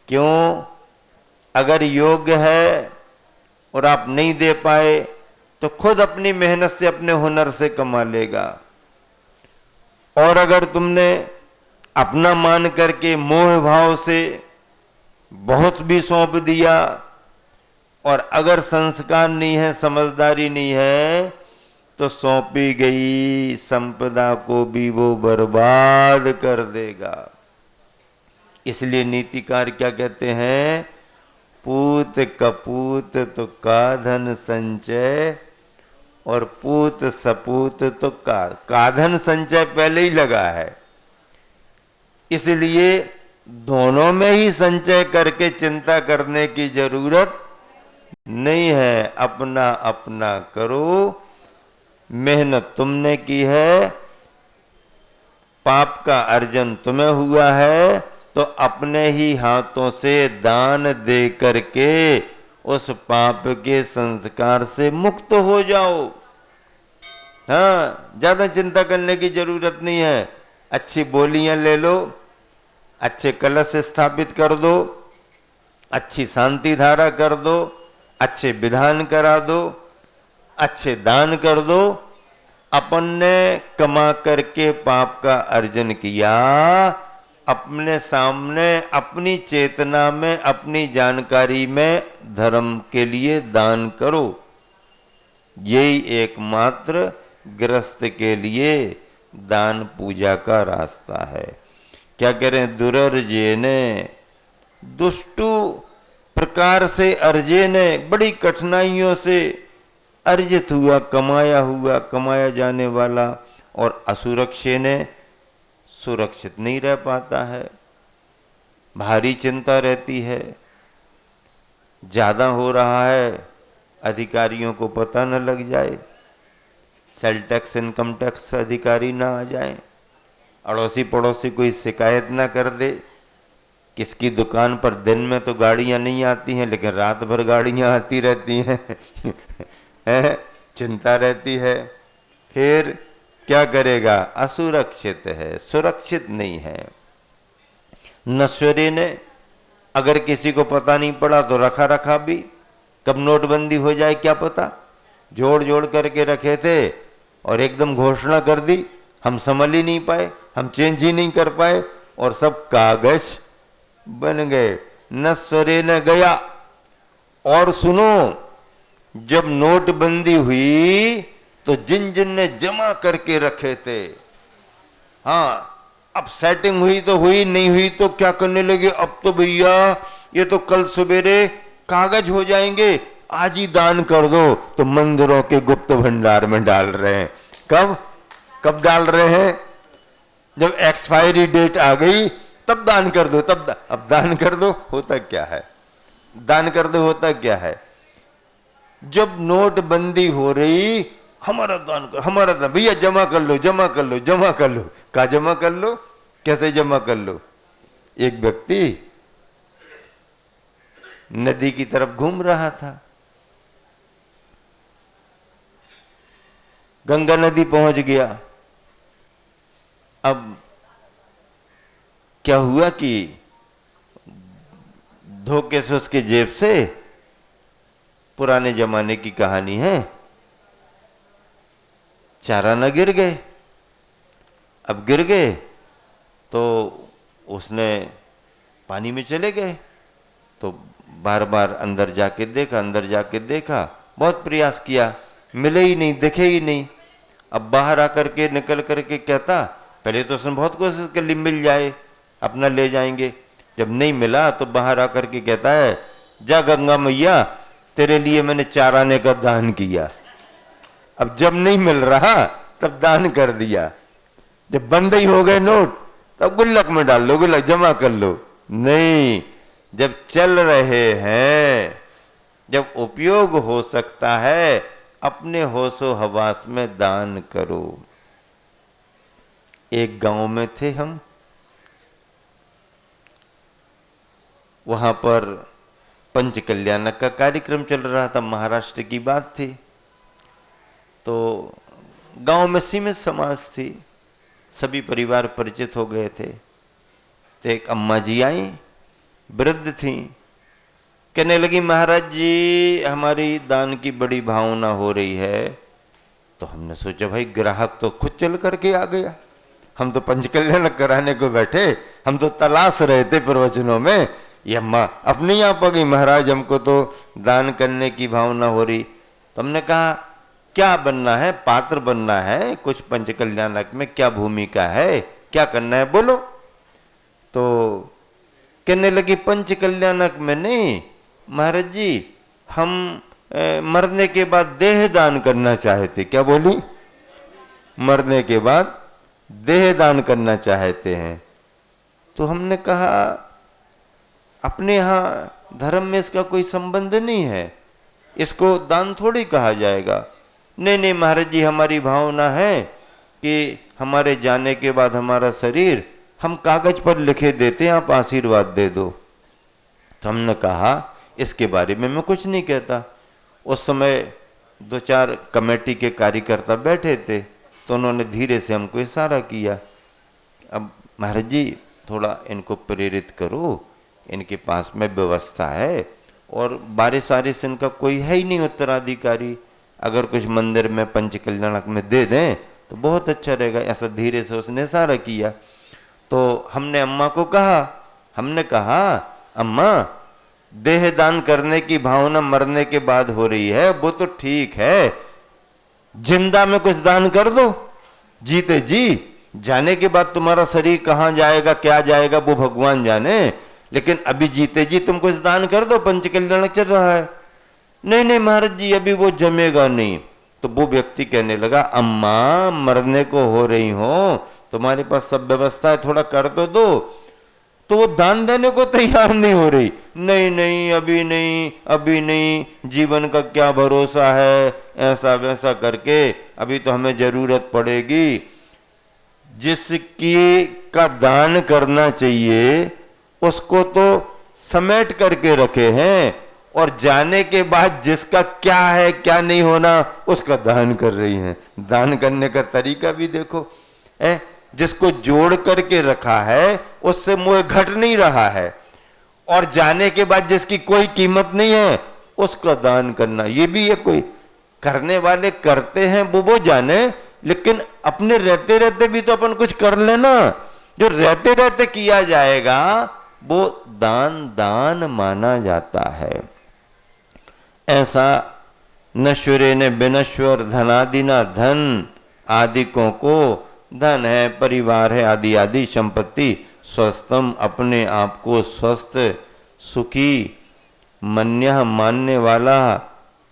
[SPEAKER 3] क्यों? अगर योग्य है और आप नहीं दे पाए तो खुद अपनी मेहनत से, अपने हुनर से कमा लेगा। और अगर तुमने अपना मान करके मोह भाव से बहुत भी सौंप दिया, और अगर संस्कार नहीं है, समझदारी नहीं है, तो सौंपी गई संपदा को भी वो बर्बाद कर देगा। इसलिए नीतिकार क्या कहते हैं? पूत कपूत तो का धन संचय, और पूत सपूत तो का धन संचय पहले ही लगा है। इसलिए दोनों में ही संचय करके चिंता करने की जरूरत नहीं है। अपना अपना करो, मेहनत तुमने की है, पाप का अर्जन तुम्हें हुआ है, तो अपने ही हाथों से दान दे करके उस पाप के संस्कार से मुक्त हो जाओ। हाँ, ज्यादा चिंता करने की जरूरत नहीं है। अच्छी बोलियां ले लो, अच्छे कलश स्थापित कर दो, अच्छी शांति धारा कर दो, अच्छे विधान करा दो, अच्छे दान कर दो। अपन ने कमा करके पाप का अर्जन किया, अपने सामने, अपनी चेतना में, अपनी जानकारी में धर्म के लिए दान करो। यही एकमात्र गृहस्थ के लिए दान पूजा का रास्ता है। क्या करें? दुरर्जे ने, दुष्टु प्रकार से अर्जे ने, बड़ी कठिनाइयों से अर्जित हुआ, कमाया जाने वाला, और असुरक्षे ने सुरक्षित नहीं रह पाता है। भारी चिंता रहती है, ज्यादा हो रहा है, अधिकारियों को पता न लग जाए, सेल टैक्स, इनकम टैक्स अधिकारी ना आ जाए, अड़ोसी पड़ोसी कोई शिकायत ना कर दे। किसकी दुकान पर दिन में तो गाड़ियां नहीं आती हैं, लेकिन रात भर गाड़ियां आती रहती हैं है? चिंता रहती है। फिर क्या करेगा? असुरक्षित है, सुरक्षित नहीं है। नश्वरी ने अगर किसी को पता नहीं पड़ा तो रखा रखा भी, कब नोटबंदी हो जाए क्या पता, जोड़ जोड़ करके रखे थे और एकदम घोषणा कर दी, हम संभल ही नहीं पाए, हम चेंज ही नहीं कर पाए, और सब कागज बन गए। नश्वरी ने गया। और सुनो, जब नोटबंदी हुई तो जिन जिन ने जमा करके रखे थे, हाँ, अब सेटिंग हुई तो हुई, नहीं हुई तो क्या करने लगे? अब तो भैया ये तो कल सवेरे कागज हो जाएंगे, आज ही दान कर दो। तो मंदिरों के गुप्त भंडार में डाल रहे हैं। कब कब डाल रहे हैं? जब एक्सपायरी डेट आ गई तब दान कर दो, तब अब दान कर दो। होता क्या है? दान कर दो होता क्या है? जब नोटबंदी हो रही, हमारा दान कर, हमारा दान, भैया जमा कर लो, जमा कर लो, जमा कर लो। कहा जमा कर लो? कैसे जमा कर लो? एक व्यक्ति नदी की तरफ घूम रहा था, गंगा नदी पहुंच गया। अब क्या हुआ कि धोखे से उसके जेब से, पुराने जमाने की कहानी है, चारा न गिर गए। अब गिर गए तो उसने पानी में चले गए, तो बार बार अंदर जाके देखा, अंदर जाके देखा, बहुत प्रयास किया, मिले ही नहीं, दिखे ही नहीं। अब बाहर आकर के, निकल करके कहता, पहले तो उसने बहुत कोशिश कर ली मिल जाए, अपना ले जाएंगे। जब नहीं मिला तो बाहर आकर के कहता है, जा गंगा मैया, तेरे लिए मैंने चाराने का दान किया। अब जब नहीं मिल रहा तब दान कर दिया। जब बंद ही हो गए नोट, तब गुल्लक में डाल लो, गुल्लक जमा कर लो। नहीं, जब चल रहे हैं जब उपयोग हो सकता है अपने होशो हवास में दान करो। एक गांव में थे हम, वहां पर पंच कल्याणक का कार्यक्रम चल रहा था, महाराष्ट्र की बात थी। तो गांव में सीमित समाज थी, सभी परिवार परिचित हो गए थे। तो एक अम्मा जी आई, वृद्ध थी, कहने लगी महाराज जी हमारी दान की बड़ी भावना हो रही है। तो हमने सोचा भाई ग्राहक तो खुद चल करके आ गया, हम तो पंच कल्याण कराने को बैठे, हम तो तलाश रहे थे प्रवचनों में। ये अम्मा अपने आप आ गई, महाराज हमको तो दान करने की भावना हो रही। तो हमने कहा क्या बनना है, पात्र बनना है कुछ पंच कल्याणक में, क्या भूमिका है, क्या करना है बोलो। तो कहने लगी पंच कल्याणक में नहीं महाराज जी, हम मरने के बाद देह दान करना चाहते। क्या बोली? मरने के बाद देह दान करना चाहते हैं। तो हमने कहा अपने यहाँ धर्म में इसका कोई संबंध नहीं है, इसको दान थोड़ी कहा जाएगा। नहीं नहीं महाराज जी हमारी भावना है कि हमारे जाने के बाद हमारा शरीर हम कागज पर लिखे देते हैं, आप आशीर्वाद दे दो। तो हमने कहा इसके बारे में मैं कुछ नहीं कहता। उस समय 2-4 कमेटी के कार्यकर्ता बैठे थे, तो उन्होंने धीरे से हमको इशारा किया, अब महाराज जी थोड़ा इनको प्रेरित करो, इनके पास में व्यवस्था है और बारिश आरिश इनका कोई है ही नहीं उत्तराधिकारी, अगर कुछ मंदिर में पंच कल्याणक में दे दें तो बहुत अच्छा रहेगा। ऐसा धीरे से उसने इशारा किया। तो हमने अम्मा को कहा, हमने कहा अम्मा देह दान करने की भावना मरने के बाद हो रही है वो तो ठीक है, जिंदा में कुछ दान कर दो, जीते जी जाने के बाद तुम्हारा शरीर कहाँ जाएगा क्या जाएगा वो भगवान जाने, लेकिन अभी जीते जी तुम कुछ दान कर दो, पंच कल्याणक चल रहा है। नहीं नहीं महाराज जी अभी वो जमेगा नहीं। तो वो व्यक्ति कहने लगा अम्मा मरने को हो रही हो, तुम्हारे पास सब व्यवस्था है, थोड़ा कर तो दो। तो वो दान देने को तैयार नहीं हो रही, नहीं नहीं अभी नहीं, अभी नहीं, जीवन का क्या भरोसा है, ऐसा वैसा करके अभी तो हमें जरूरत पड़ेगी। जिसकी का दान करना चाहिए उसको तो समेट करके रखे हैं, और जाने के बाद जिसका क्या है क्या नहीं होना उसका दान कर रही हैं। दान करने का तरीका भी देखो, जिसको जोड़ करके रखा है उससे मोह घट नहीं रहा है, और जाने के बाद जिसकी कोई कीमत नहीं है उसका दान करना, ये भी है। कोई करने वाले करते हैं वो जाने, लेकिन अपने रहते रहते भी तो अपन कुछ कर लेना। जो रहते रहते किया जाएगा वो दान दान माना जाता है। ऐसा नश्वरे ने विनश्वर धनादि ना धन आदिकों को, धन है परिवार है आदि आदि संपत्ति, स्वस्थम अपने आप को स्वस्थ सुखी मन्यः मानने वाला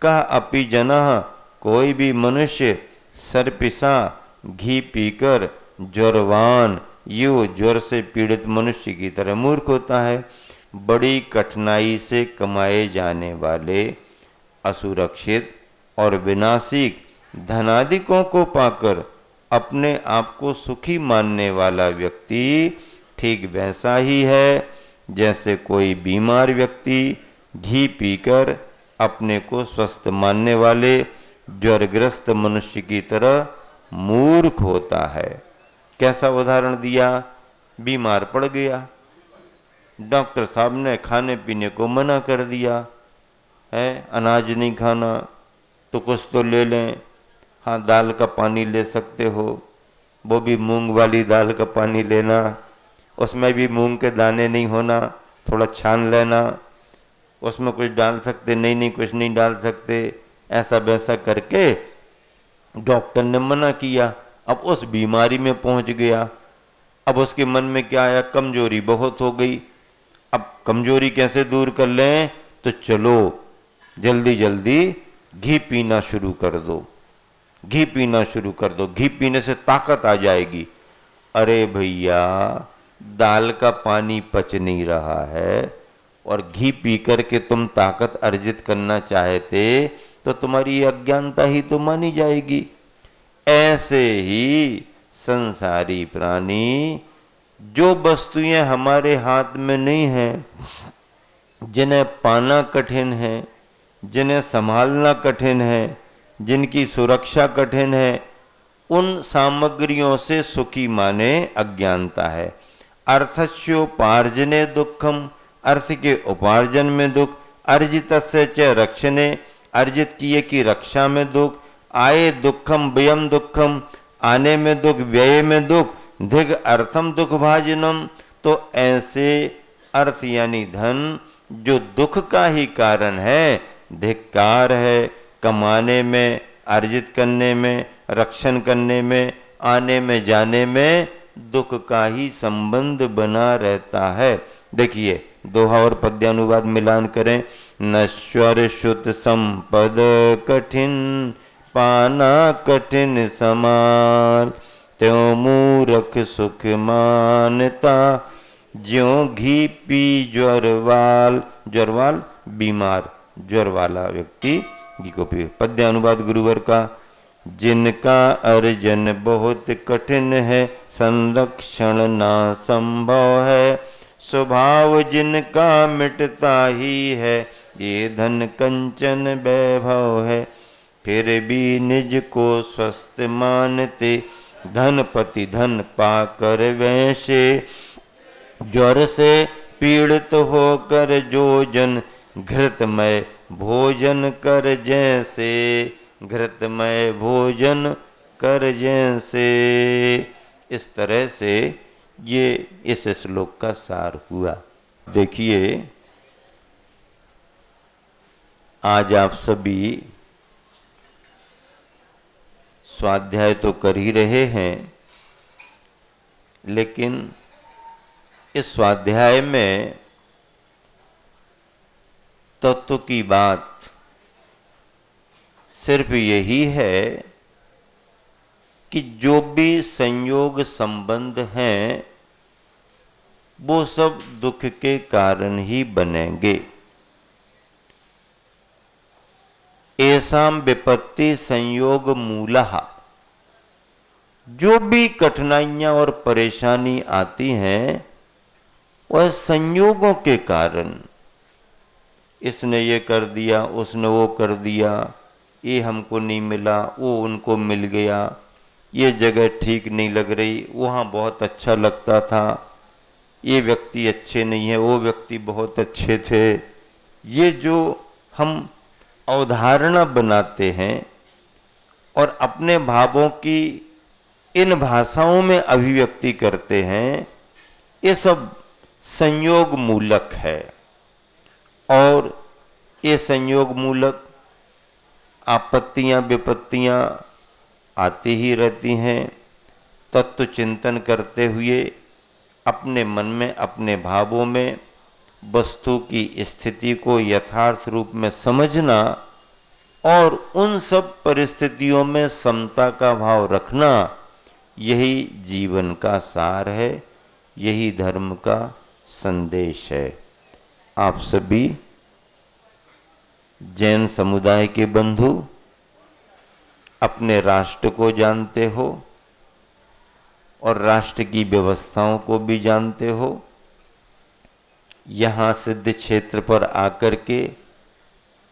[SPEAKER 3] का अपि जनः, कोई भी मनुष्य सर्पिसा घी पीकर ज्वरवान यू ज्वर से पीड़ित मनुष्य की तरह मूर्ख होता है। बड़ी कठिनाई से कमाए जाने वाले असुरक्षित और विनाशिक धनादिकों को पाकर अपने आप को सुखी मानने वाला व्यक्ति ठीक वैसा ही है जैसे कोई बीमार व्यक्ति घी पीकर अपने को स्वस्थ मानने वाले ज्वरग्रस्त मनुष्य की तरह मूर्ख होता है। कैसा उदाहरण दिया? बीमार पड़ गया, डॉक्टर साहब ने खाने पीने को मना कर दिया है, अनाज नहीं खाना तो कुछ तो ले लें, हाँ दाल का पानी ले सकते हो, वो भी मूंग वाली दाल का पानी लेना, उसमें भी मूंग के दाने नहीं होना, थोड़ा छान लेना, उसमें कुछ डाल सकते नहीं कुछ नहीं डाल सकते, ऐसा वैसा करके डॉक्टर ने मना किया। अब उस बीमारी में पहुंच गया, अब उसके मन में क्या आया, कमजोरी बहुत हो गई। अब कमजोरी कैसे दूर कर लें, तो चलो जल्दी जल्दी घी पीना शुरू कर दो, घी पीना शुरू कर दो, घी पीने से ताकत आ जाएगी। अरे भैया दाल का पानी पच नहीं रहा है और घी पी करके तुम ताकत अर्जित करना चाहते तो तुम्हारी अज्ञानता ही तो मानी जाएगी। ऐसे ही संसारी प्राणी जो वस्तुएं हमारे हाथ में नहीं हैं, जिन्हें पाना कठिन है, जिन्हें संभालना कठिन है, जिनकी सुरक्षा कठिन है, उन सामग्रियों से सुखी माने अज्ञानता है। अर्थस्योपार्जने दुखम, अर्थ के उपार्जन में दुख, अर्जितस्य च रक्षणे, अर्जित किए की रक्षा में दुख, आए दुखम व्ययम दुखम, आने में दुख व्यय में दुख, धिग अर्थम दुख भाजनम। तो ऐसे अर्थ यानी धन जो दुख का ही कारण है, धिक्कार है। कमाने में, अर्जित करने में, रक्षण करने में, आने में जाने में दुख का ही संबंध बना रहता है। देखिए दोहा और पद्यानुवाद मिलान करें। नश्वर शुद्ध संपद कठिन, पाना कठिन समाल, त्यों मूर्ख सुख मानता, ज्यों घी पी ज्वरवाल। ज्वरवाल बीमार, ज्वर वाला व्यक्ति घी को पी। पद्यानुवाद गुरुवर का। जिनका अर्जन बहुत कठिन है, संरक्षण ना संभव है, स्वभाव जिनका मिटता ही है, ये धन कंचन वैभव है। फिर भी निज को स्वस्थ मानते, धनपति धन पाकर वैसे, ज्वर से पीड़ित होकर जो जन, घृतमय भोजन कर जैसे, घृतमय भोजन कर जैसे। इस तरह से ये इस श्लोक का सार हुआ। देखिए आज आप सभी स्वाध्याय तो कर ही रहे हैं, लेकिन इस स्वाध्याय में तत्व की बात सिर्फ यही है कि जो भी संयोग संबंध हैं वो सब दुख के कारण ही बनेंगे। ऐसाम विपत्ति संयोग मूलः, जो भी कठिनाइयां और परेशानी आती हैं वह संयोगों के कारण, इसने ये कर दिया, उसने वो कर दिया, ये हमको नहीं मिला, वो उनको मिल गया, ये जगह ठीक नहीं लग रही, वहाँ बहुत अच्छा लगता था, ये व्यक्ति अच्छे नहीं है, वो व्यक्ति बहुत अच्छे थे। ये जो हम अवधारणा बनाते हैं और अपने भावों की इन भाषाओं में अभिव्यक्ति करते हैं, ये सब संयोग मूलक है। और ये संयोग मूलक आपत्तियां विपत्तियां आती ही रहती हैं। तत्व चिंतन करते हुए अपने मन में, अपने भावों में वस्तु की स्थिति को यथार्थ रूप में समझना और उन सब परिस्थितियों में समता का भाव रखना, यही जीवन का सार है, यही धर्म का संदेश है। आप सभी जैन समुदाय के बंधु अपने राष्ट्र को जानते हो और राष्ट्र की व्यवस्थाओं को भी जानते हो। यहाँ सिद्ध क्षेत्र पर आकर के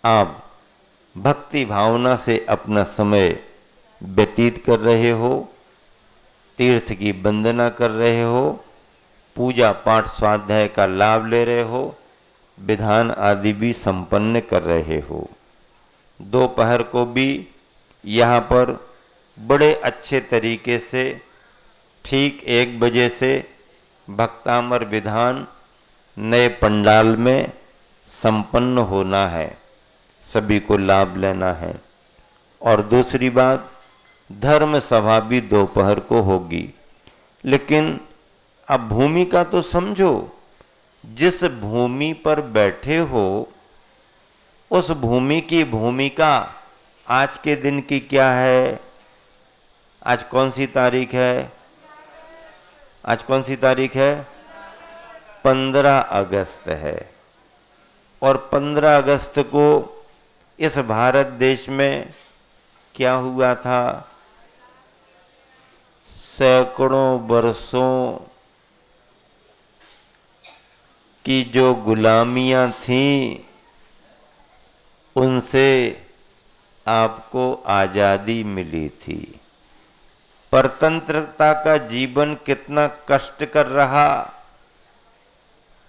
[SPEAKER 3] आप भक्ति भावना से अपना समय व्यतीत कर रहे हो, तीर्थ की वंदना कर रहे हो, पूजा पाठ स्वाध्याय का लाभ ले रहे हो, विधान आदि भी संपन्न कर रहे हो। दोपहर को भी यहाँ पर बड़े अच्छे तरीके से ठीक 1 बजे से भक्तामर विधान नए पंडाल में संपन्न होना है, सभी को लाभ लेना है। और दूसरी बात, धर्म सभा भी दोपहर को होगी। लेकिन अब भूमिका तो समझो, जिस भूमि पर बैठे हो उस भूमि की भूमिका आज के दिन की क्या है। आज कौन सी तारीख है? आज कौन सी तारीख है? 15 अगस्त है। और 15 अगस्त को इस भारत देश में क्या हुआ था? सैकड़ों वर्षों की जो गुलामियां थीं उनसे आपको आजादी मिली थी। परतंत्रता का जीवन कितना कष्टकर रहा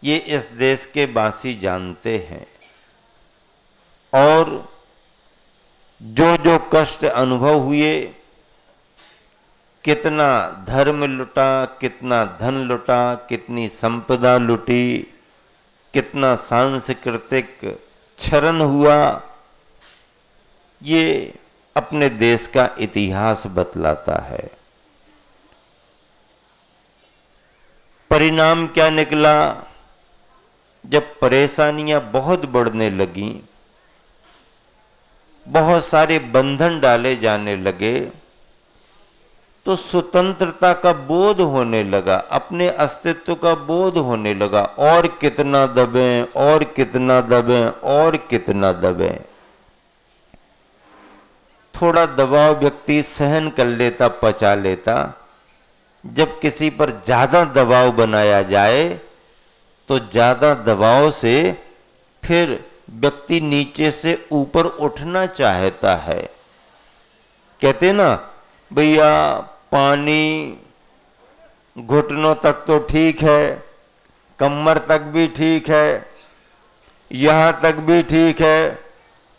[SPEAKER 3] ये इस देश के वासी जानते हैं। और जो जो कष्ट अनुभव हुए, कितना धर्म लुटा, कितना धन लुटा, कितनी संपदा लुटी, कितना सांस्कृतिक क्षरण हुआ, ये अपने देश का इतिहास बतलाता है। परिणाम क्या निकला? जब परेशानियां बहुत बढ़ने लगीं, बहुत सारे बंधन डाले जाने लगे, तो स्वतंत्रता का बोध होने लगा, अपने अस्तित्व का बोध होने लगा। और कितना दबें, और कितना दबें, और कितना दबें। थोड़ा दबाव व्यक्ति सहन कर लेता, पचा लेता। जब किसी पर ज्यादा दबाव बनाया जाए तो ज्यादा दबाव से फिर व्यक्ति नीचे से ऊपर उठना चाहता है। कहते ना भैया पानी घुटनों तक तो ठीक है, कमर तक भी ठीक है, यहां तक भी ठीक है,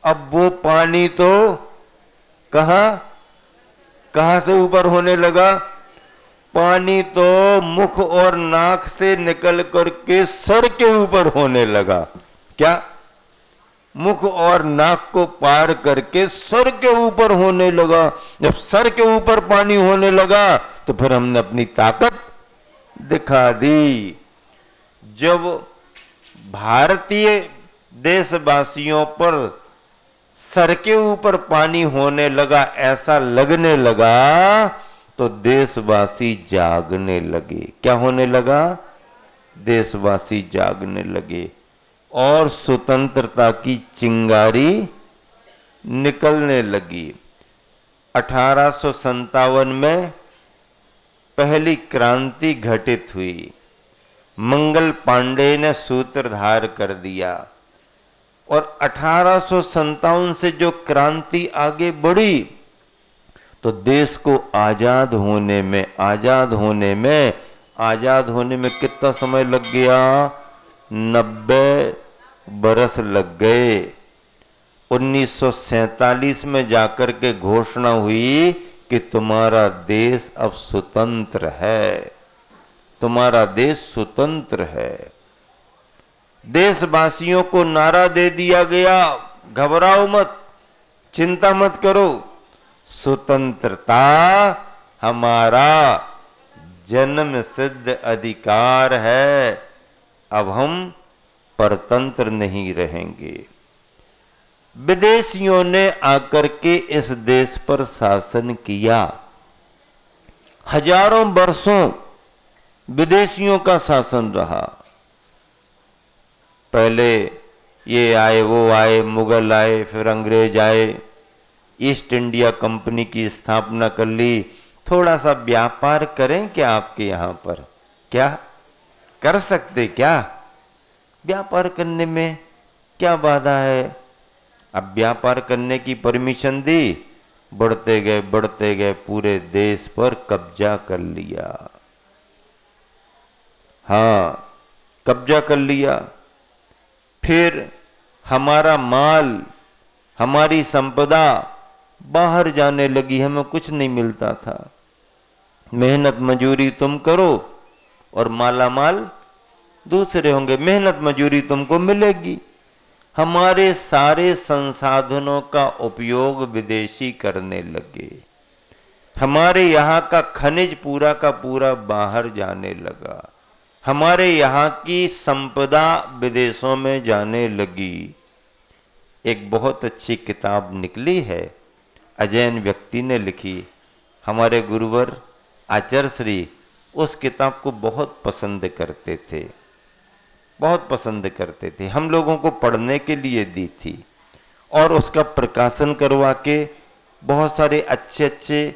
[SPEAKER 3] अब वो पानी तो कहां से ऊपर होने लगा? पानी तो मुख और नाक से निकल करके सर के ऊपर होने लगा। क्या? मुख और नाक को पार करके सर के ऊपर होने लगा। जब सर के ऊपर पानी होने लगा तो फिर हमने अपनी ताकत दिखा दी। जब भारतीय देशवासियों पर सर के ऊपर पानी होने लगा, ऐसा लगने लगा, तो देशवासी जागने लगे। क्या होने लगा? देशवासी जागने लगे और स्वतंत्रता की चिंगारी निकलने लगी। 1857 में पहली क्रांति घटित हुई। मंगल पांडे ने सूत्रधार कर दिया और 1857 से जो क्रांति आगे बढ़ी तो देश को आजाद होने में कितना समय लग गया? 90 बरस लग गए। 1947 में जाकर के घोषणा हुई कि तुम्हारा देश अब स्वतंत्र है, तुम्हारा देश स्वतंत्र है। देशवासियों को नारा दे दिया गया, घबराओ मत, चिंता मत करो, स्वतंत्रता हमारा जन्म सिद्ध अधिकार है, अब हम परतंत्र नहीं रहेंगे। विदेशियों ने आकर के इस देश पर शासन किया। हजारों वर्षों विदेशियों का शासन रहा। पहले ये आए, वो आए, मुगल आए, फिर अंग्रेज आए, ईस्ट इंडिया कंपनी की स्थापना कर ली। थोड़ा सा व्यापार करें क्या आपके यहां पर? क्या कर सकते? क्या व्यापार करने में क्या बाधा है? अब व्यापार करने की परमिशन दी, बढ़ते गए, पूरे देश पर कब्जा कर लिया। हाँ, कब्जा कर लिया। फिर हमारा माल, हमारी संपदा बाहर जाने लगी, हमें कुछ नहीं मिलता था। मेहनत मजूरी तुम करो और माला माल दूसरे होंगे, मेहनत मजूरी तुमको मिलेगी। हमारे सारे संसाधनों का उपयोग विदेशी करने लगे। हमारे यहाँ का खनिज पूरा का पूरा बाहर जाने लगा। हमारे यहाँ की संपदा विदेशों में जाने लगी। एक बहुत अच्छी किताब निकली है, अजैन व्यक्ति ने लिखी। हमारे गुरुवर आचार्य श्री उस किताब को बहुत पसंद करते थे। बहुत पसंद करते थे, हम लोगों को पढ़ने के लिए दी थी और उसका प्रकाशन करवा के बहुत सारे अच्छे अच्छे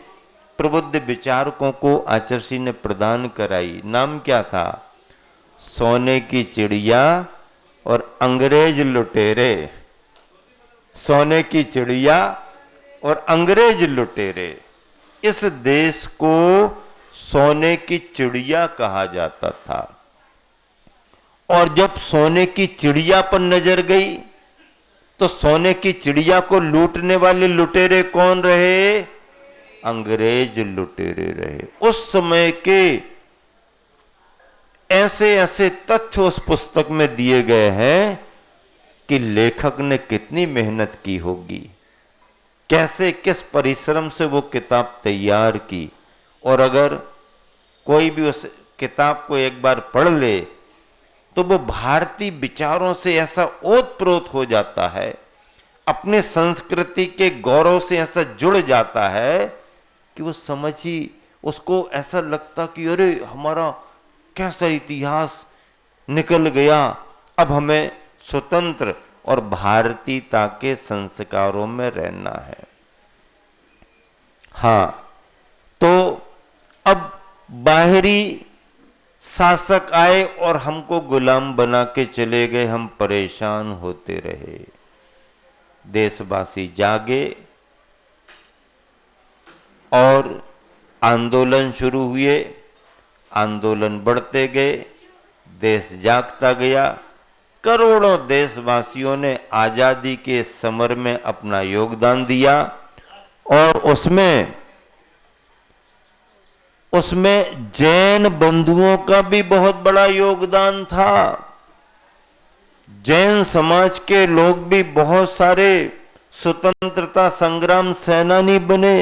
[SPEAKER 3] प्रबुद्ध विचारकों को आचार्य ने प्रदान कराई। नाम क्या था? सोने की चिड़िया और अंग्रेज लुटेरे। सोने की चिड़िया और अंग्रेज लुटेरे। इस देश को सोने की चिड़िया कहा जाता था। और जब सोने की चिड़िया पर नजर गई तो सोने की चिड़िया को लूटने वाले लुटेरे कौन रहे? अंग्रेज लुटेरे रहे। उस समय के ऐसे ऐसे तथ्य उस पुस्तक में दिए गए हैं कि लेखक ने कितनी मेहनत की होगी, कैसे किस परिश्रम से वो किताब तैयार की। और अगर कोई भी उस किताब को एक बार पढ़ ले तो वो भारतीय विचारों से ऐसा ओतप्रोत हो जाता है, अपने संस्कृति के गौरव से ऐसा जुड़ जाता है कि वो समझ ही, उसको ऐसा लगता कि अरे हमारा कैसा इतिहास निकल गया, अब हमें स्वतंत्र और भारतीयता के संस्कारों में रहना है। हाँ, तो अब बाहरी शासक आए और हमको गुलाम बना के चले गए, हम परेशान होते रहे। देशवासी जागे और आंदोलन शुरू हुए, आंदोलन बढ़ते गए, देश जागता गया। करोड़ों देशवासियों ने आजादी के समर में अपना योगदान दिया और उसमें जैन बंधुओं का भी बहुत बड़ा योगदान था। जैन समाज के लोग भी बहुत सारे स्वतंत्रता संग्राम सेनानी बने,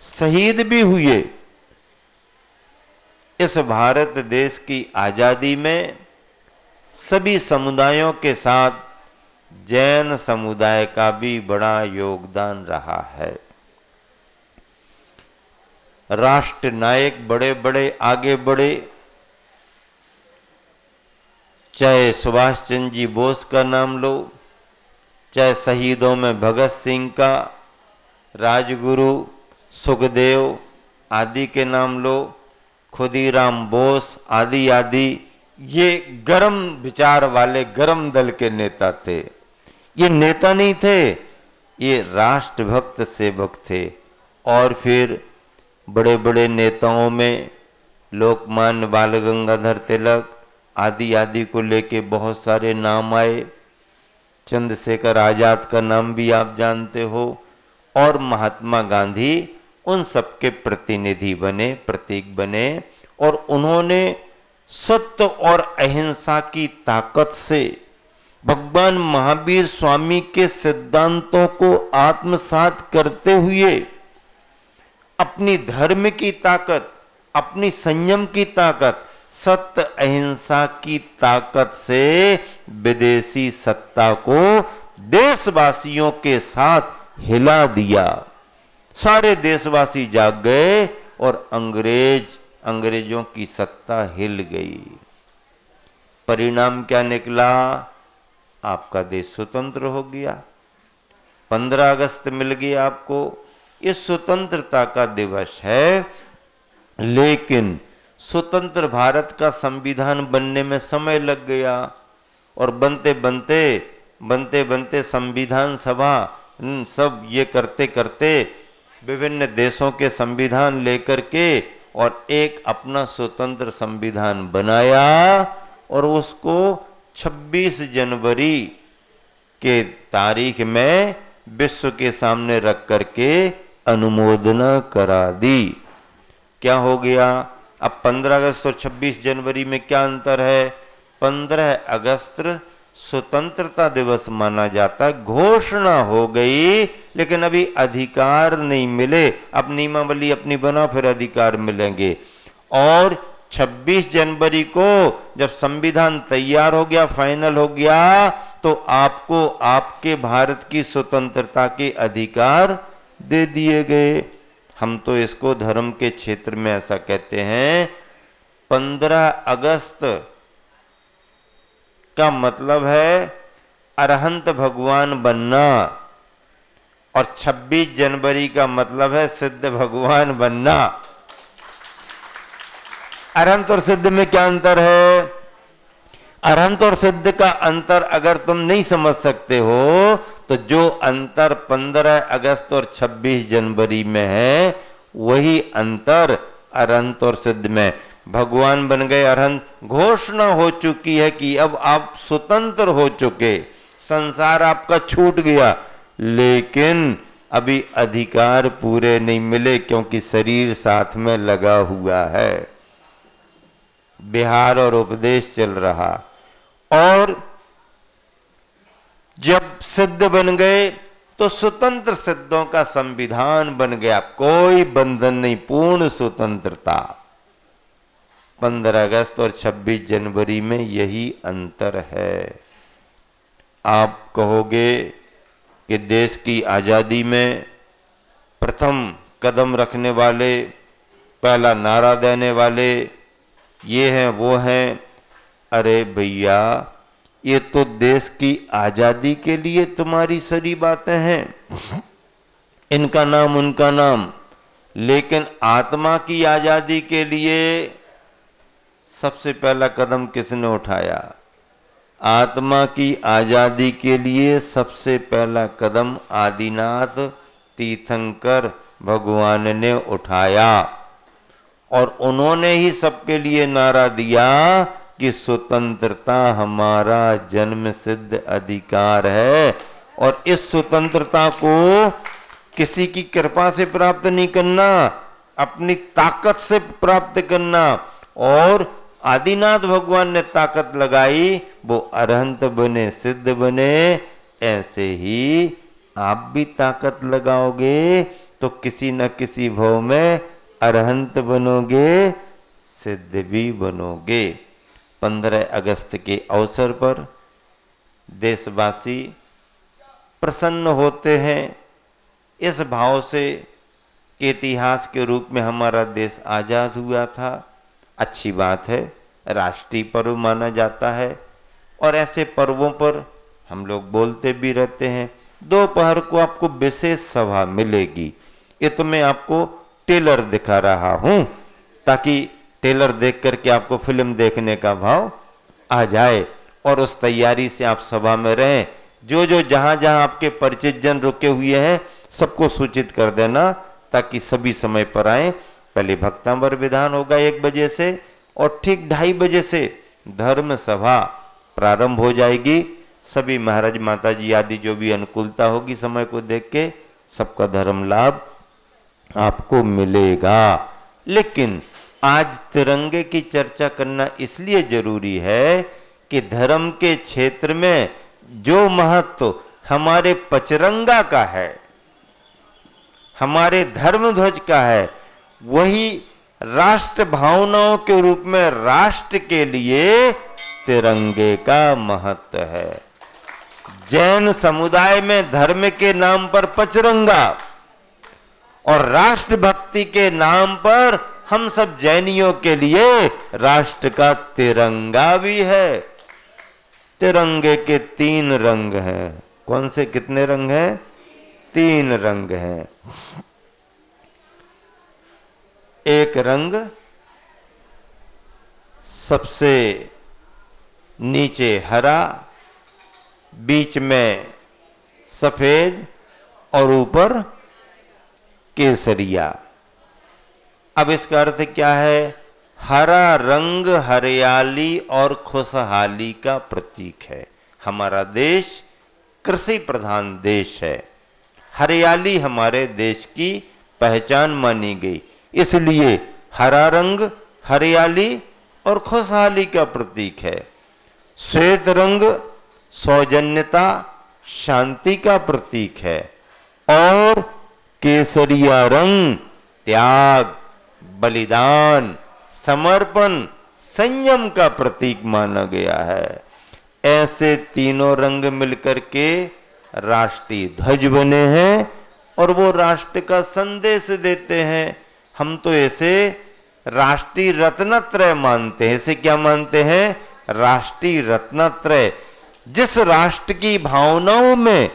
[SPEAKER 3] शहीद भी हुए। इस भारत देश की आजादी में सभी समुदायों के साथ जैन समुदाय का भी बड़ा योगदान रहा है। राष्ट्र नायक बड़े बड़े आगे बढ़े, चाहे सुभाष चंद्र जी बोस का नाम लो, चाहे शहीदों में भगत सिंह का, राजगुरु, सुखदेव आदि के नाम लो, खुदीराम बोस आदि आदि, ये गर्म विचार वाले गर्म दल के नेता थे। ये नेता नहीं थे, ये राष्ट्रभक्त सेवक थे। और फिर बड़े बड़े नेताओं में लोकमान्य बाल गंगाधर तिलक आदि आदि को लेके बहुत सारे नाम आए। चंद्रशेखर आजाद का नाम भी आप जानते हो। और महात्मा गांधी उन सबके प्रतिनिधि बने, प्रतीक बने। और उन्होंने सत्य और अहिंसा की ताकत से भगवान महावीर स्वामी के सिद्धांतों को आत्मसात करते हुए अपनी धर्म की ताकत, अपनी संयम की ताकत, सत्य अहिंसा की ताकत से विदेशी सत्ता को देशवासियों के साथ हिला दिया। सारे देशवासी जाग गए और अंग्रेजों की सत्ता हिल गई। परिणाम क्या निकला? आपका देश स्वतंत्र हो गया। 15 अगस्त मिल गया आपको। ये स्वतंत्रता का दिवस है, लेकिन स्वतंत्र भारत का संविधान बनने में समय लग गया। और बनते बनते संविधान सभा सब ये करते करते विभिन्न देशों के संविधान लेकर के और एक अपना स्वतंत्र संविधान बनाया और उसको 26 जनवरी के तारीख में विश्व के सामने रख करके अनुमोदना करा दी। क्या हो गया? अब 15 अगस्त और 26 जनवरी में क्या अंतर है? 15 अगस्त स्वतंत्रता दिवस माना जाता, घोषणा हो गई, लेकिन अभी अधिकार नहीं मिले। अब नियमावली अपनी बना, फिर अधिकार मिलेंगे। और 26 जनवरी को जब संविधान तैयार हो गया, फाइनल हो गया, तो आपको आपके भारत की स्वतंत्रता के अधिकार दे दिए गए। हम तो इसको धर्म के क्षेत्र में ऐसा कहते हैं, 15 अगस्त का मतलब है अरहंत भगवान बनना, और 26 जनवरी का मतलब है सिद्ध भगवान बनना। अरहंत और सिद्ध में क्या अंतर है? अरहंत और सिद्ध का अंतर अगर तुम नहीं समझ सकते हो तो जो अंतर 15 अगस्त और 26 जनवरी में है वही अंतर अरहंत और सिद्ध में। भगवान बन गए अरहंत, घोषणा हो चुकी है कि अब आप स्वतंत्र हो चुके, संसार आपका छूट गया, लेकिन अभी अधिकार पूरे नहीं मिले क्योंकि शरीर साथ में लगा हुआ है। बिहार और उपदेश चल रहा। और जब सिद्ध बन गए तो स्वतंत्र सिद्धों का संविधान बन गया, कोई बंधन नहीं, पूर्ण स्वतंत्रता। 15 अगस्त और 26 जनवरी में यही अंतर है। आप कहोगे कि देश की आजादी में प्रथम कदम रखने वाले, पहला नारा देने वाले ये हैं वो हैं। अरे भैया, ये तो देश की आजादी के लिए तुम्हारी सारी बातें हैं, इनका नाम उनका नाम, लेकिन आत्मा की आजादी के लिए सबसे पहला कदम किसने उठाया? आत्मा की आजादी के लिए सबसे पहला कदम आदिनाथ तीर्थंकर भगवान ने उठाया, और उन्होंने ही सबके लिए नारा दिया कि स्वतंत्रता हमारा जन्म सिद्ध अधिकार है, और इस स्वतंत्रता को किसी की कृपा से प्राप्त नहीं करना, अपनी ताकत से प्राप्त करना। और आदिनाथ भगवान ने ताकत लगाई, वो अरहंत बने, सिद्ध बने। ऐसे ही आप भी ताकत लगाओगे तो किसी न किसी भाव में अरहंत बनोगे, सिद्ध भी बनोगे। 15 अगस्त के अवसर पर देशवासी प्रसन्न होते हैं इस भाव से कि इतिहास के रूप में हमारा देश आजाद हुआ था। अच्छी बात है, राष्ट्रीय पर्व माना जाता है, और ऐसे पर्वों पर हम लोग बोलते भी रहते हैं। दोपहर को आपको विशेष सभा मिलेगी, ये तो मैं आपको टेलर दिखा रहा हूं ताकि टेलर देख करके आपको फिल्म देखने का भाव आ जाए, और उस तैयारी से आप सभा में रहें। जो जो जहां जहां आपके परिचित जन रुके हुए हैं सबको सूचित कर देना ताकि सभी समय पर आए। पहले भक्तांबर विधान होगा 1 बजे से, और ठीक 2:30 बजे से धर्म सभा प्रारंभ हो जाएगी। सभी महाराज माता जी आदि जो भी अनुकूलता होगी समय को देख के सबका धर्म लाभ आपको मिलेगा। लेकिन आज तिरंगे की चर्चा करना इसलिए जरूरी है कि धर्म के क्षेत्र में जो महत्व हमारे पचरंगा का है, हमारे धर्म ध्वज का है, वही राष्ट्र भावनाओं के रूप में राष्ट्र के लिए तिरंगे का महत्व है। जैन समुदाय में धर्म के नाम पर पचरंगा और राष्ट्र भक्ति के नाम पर हम सब जैनियों के लिए राष्ट्र का तिरंगा भी है। तिरंगे के 3 रंग हैं। कौन से कितने रंग हैं? 3 रंग हैं। एक रंग सबसे नीचे हरा, बीच में सफेद और ऊपर केसरिया। अब इसका अर्थ क्या है? हरा रंग हरियाली और खुशहाली का प्रतीक है। हमारा देश कृषि प्रधान देश है, हरियाली हमारे देश की पहचान मानी गई, इसलिए हरा रंग हरियाली और खुशहाली का प्रतीक है। श्वेत रंग सौजन्यता शांति का प्रतीक है, और केसरिया रंग त्याग, बलिदान, समर्पण, संयम का प्रतीक माना गया है। ऐसे तीनों रंग मिलकर के राष्ट्रीय ध्वज बने हैं और वो राष्ट्र का संदेश देते हैं। हम तो ऐसे राष्ट्रीय रत्नत्रय मानते हैं। इसे क्या मानते हैं? राष्ट्रीय रत्नत्रय। जिस राष्ट्र की भावनाओं में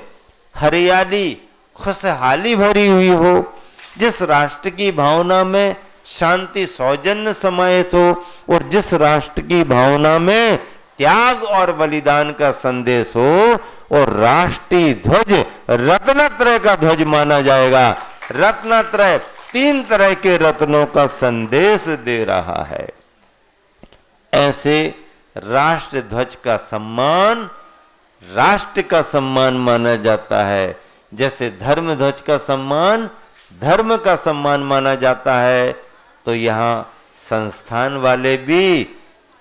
[SPEAKER 3] हरियाली खुशहाली भरी हुई हो, जिस राष्ट्र की भावना में शांति सौजन्य समाहित हो, और जिस राष्ट्र की भावना में त्याग और बलिदान का संदेश हो, और राष्ट्रीय ध्वज रत्नत्रय का ध्वज माना जाएगा। रत्नत्रय 3 तरह के रत्नों का संदेश दे रहा है। ऐसे राष्ट्र ध्वज का सम्मान राष्ट्र का सम्मान माना जाता है। जैसे धर्म ध्वज का सम्मान धर्म का सम्मान माना जाता है, तो यहाँ संस्थान वाले भी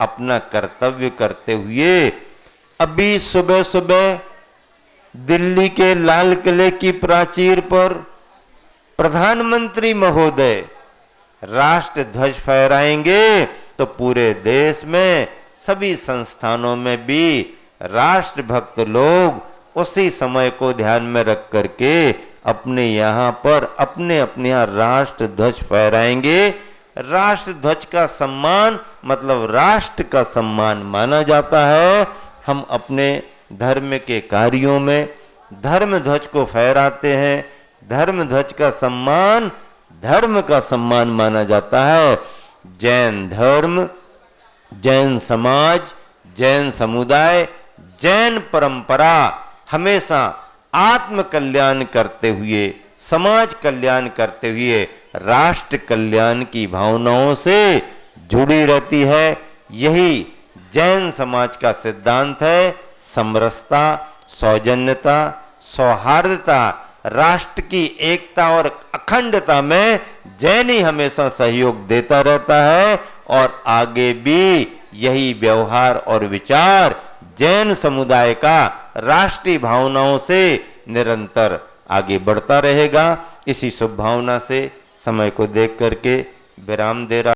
[SPEAKER 3] अपना कर्तव्य करते हुए अभी सुबह सुबह दिल्ली के लाल किले की प्राचीर पर प्रधानमंत्री महोदय राष्ट्र ध्वज फहराएंगे, तो पूरे देश में सभी संस्थानों में भी राष्ट्रभक्त लोग उसी समय को ध्यान में रख करके अपने यहाँ पर अपने अपने यहाँ राष्ट्र ध्वज फहराएंगे। राष्ट्र ध्वज का सम्मान मतलब राष्ट्र का सम्मान माना जाता है। हम अपने धर्म के कार्यों में धर्म ध्वज को फहराते हैं। धर्म ध्वज का सम्मान धर्म का सम्मान माना जाता है। जैन धर्म, जैन समाज, जैन समुदाय, जैन परंपरा हमेशा आत्म कल्याण करते हुए, समाज कल्याण करते हुए राष्ट्र कल्याण की भावनाओं से जुड़ी रहती है। यही जैन समाज का सिद्धांत है। समरसता, सौजन्यता, सौहार्दता, राष्ट्र की एकता और अखंडता में जैन ही हमेशा सहयोग देता रहता है, और आगे भी यही व्यवहार और विचार जैन समुदाय का राष्ट्रीय भावनाओं से निरंतर आगे बढ़ता रहेगा। इसी शुभ भावना से समय को देख करके विराम दे रहा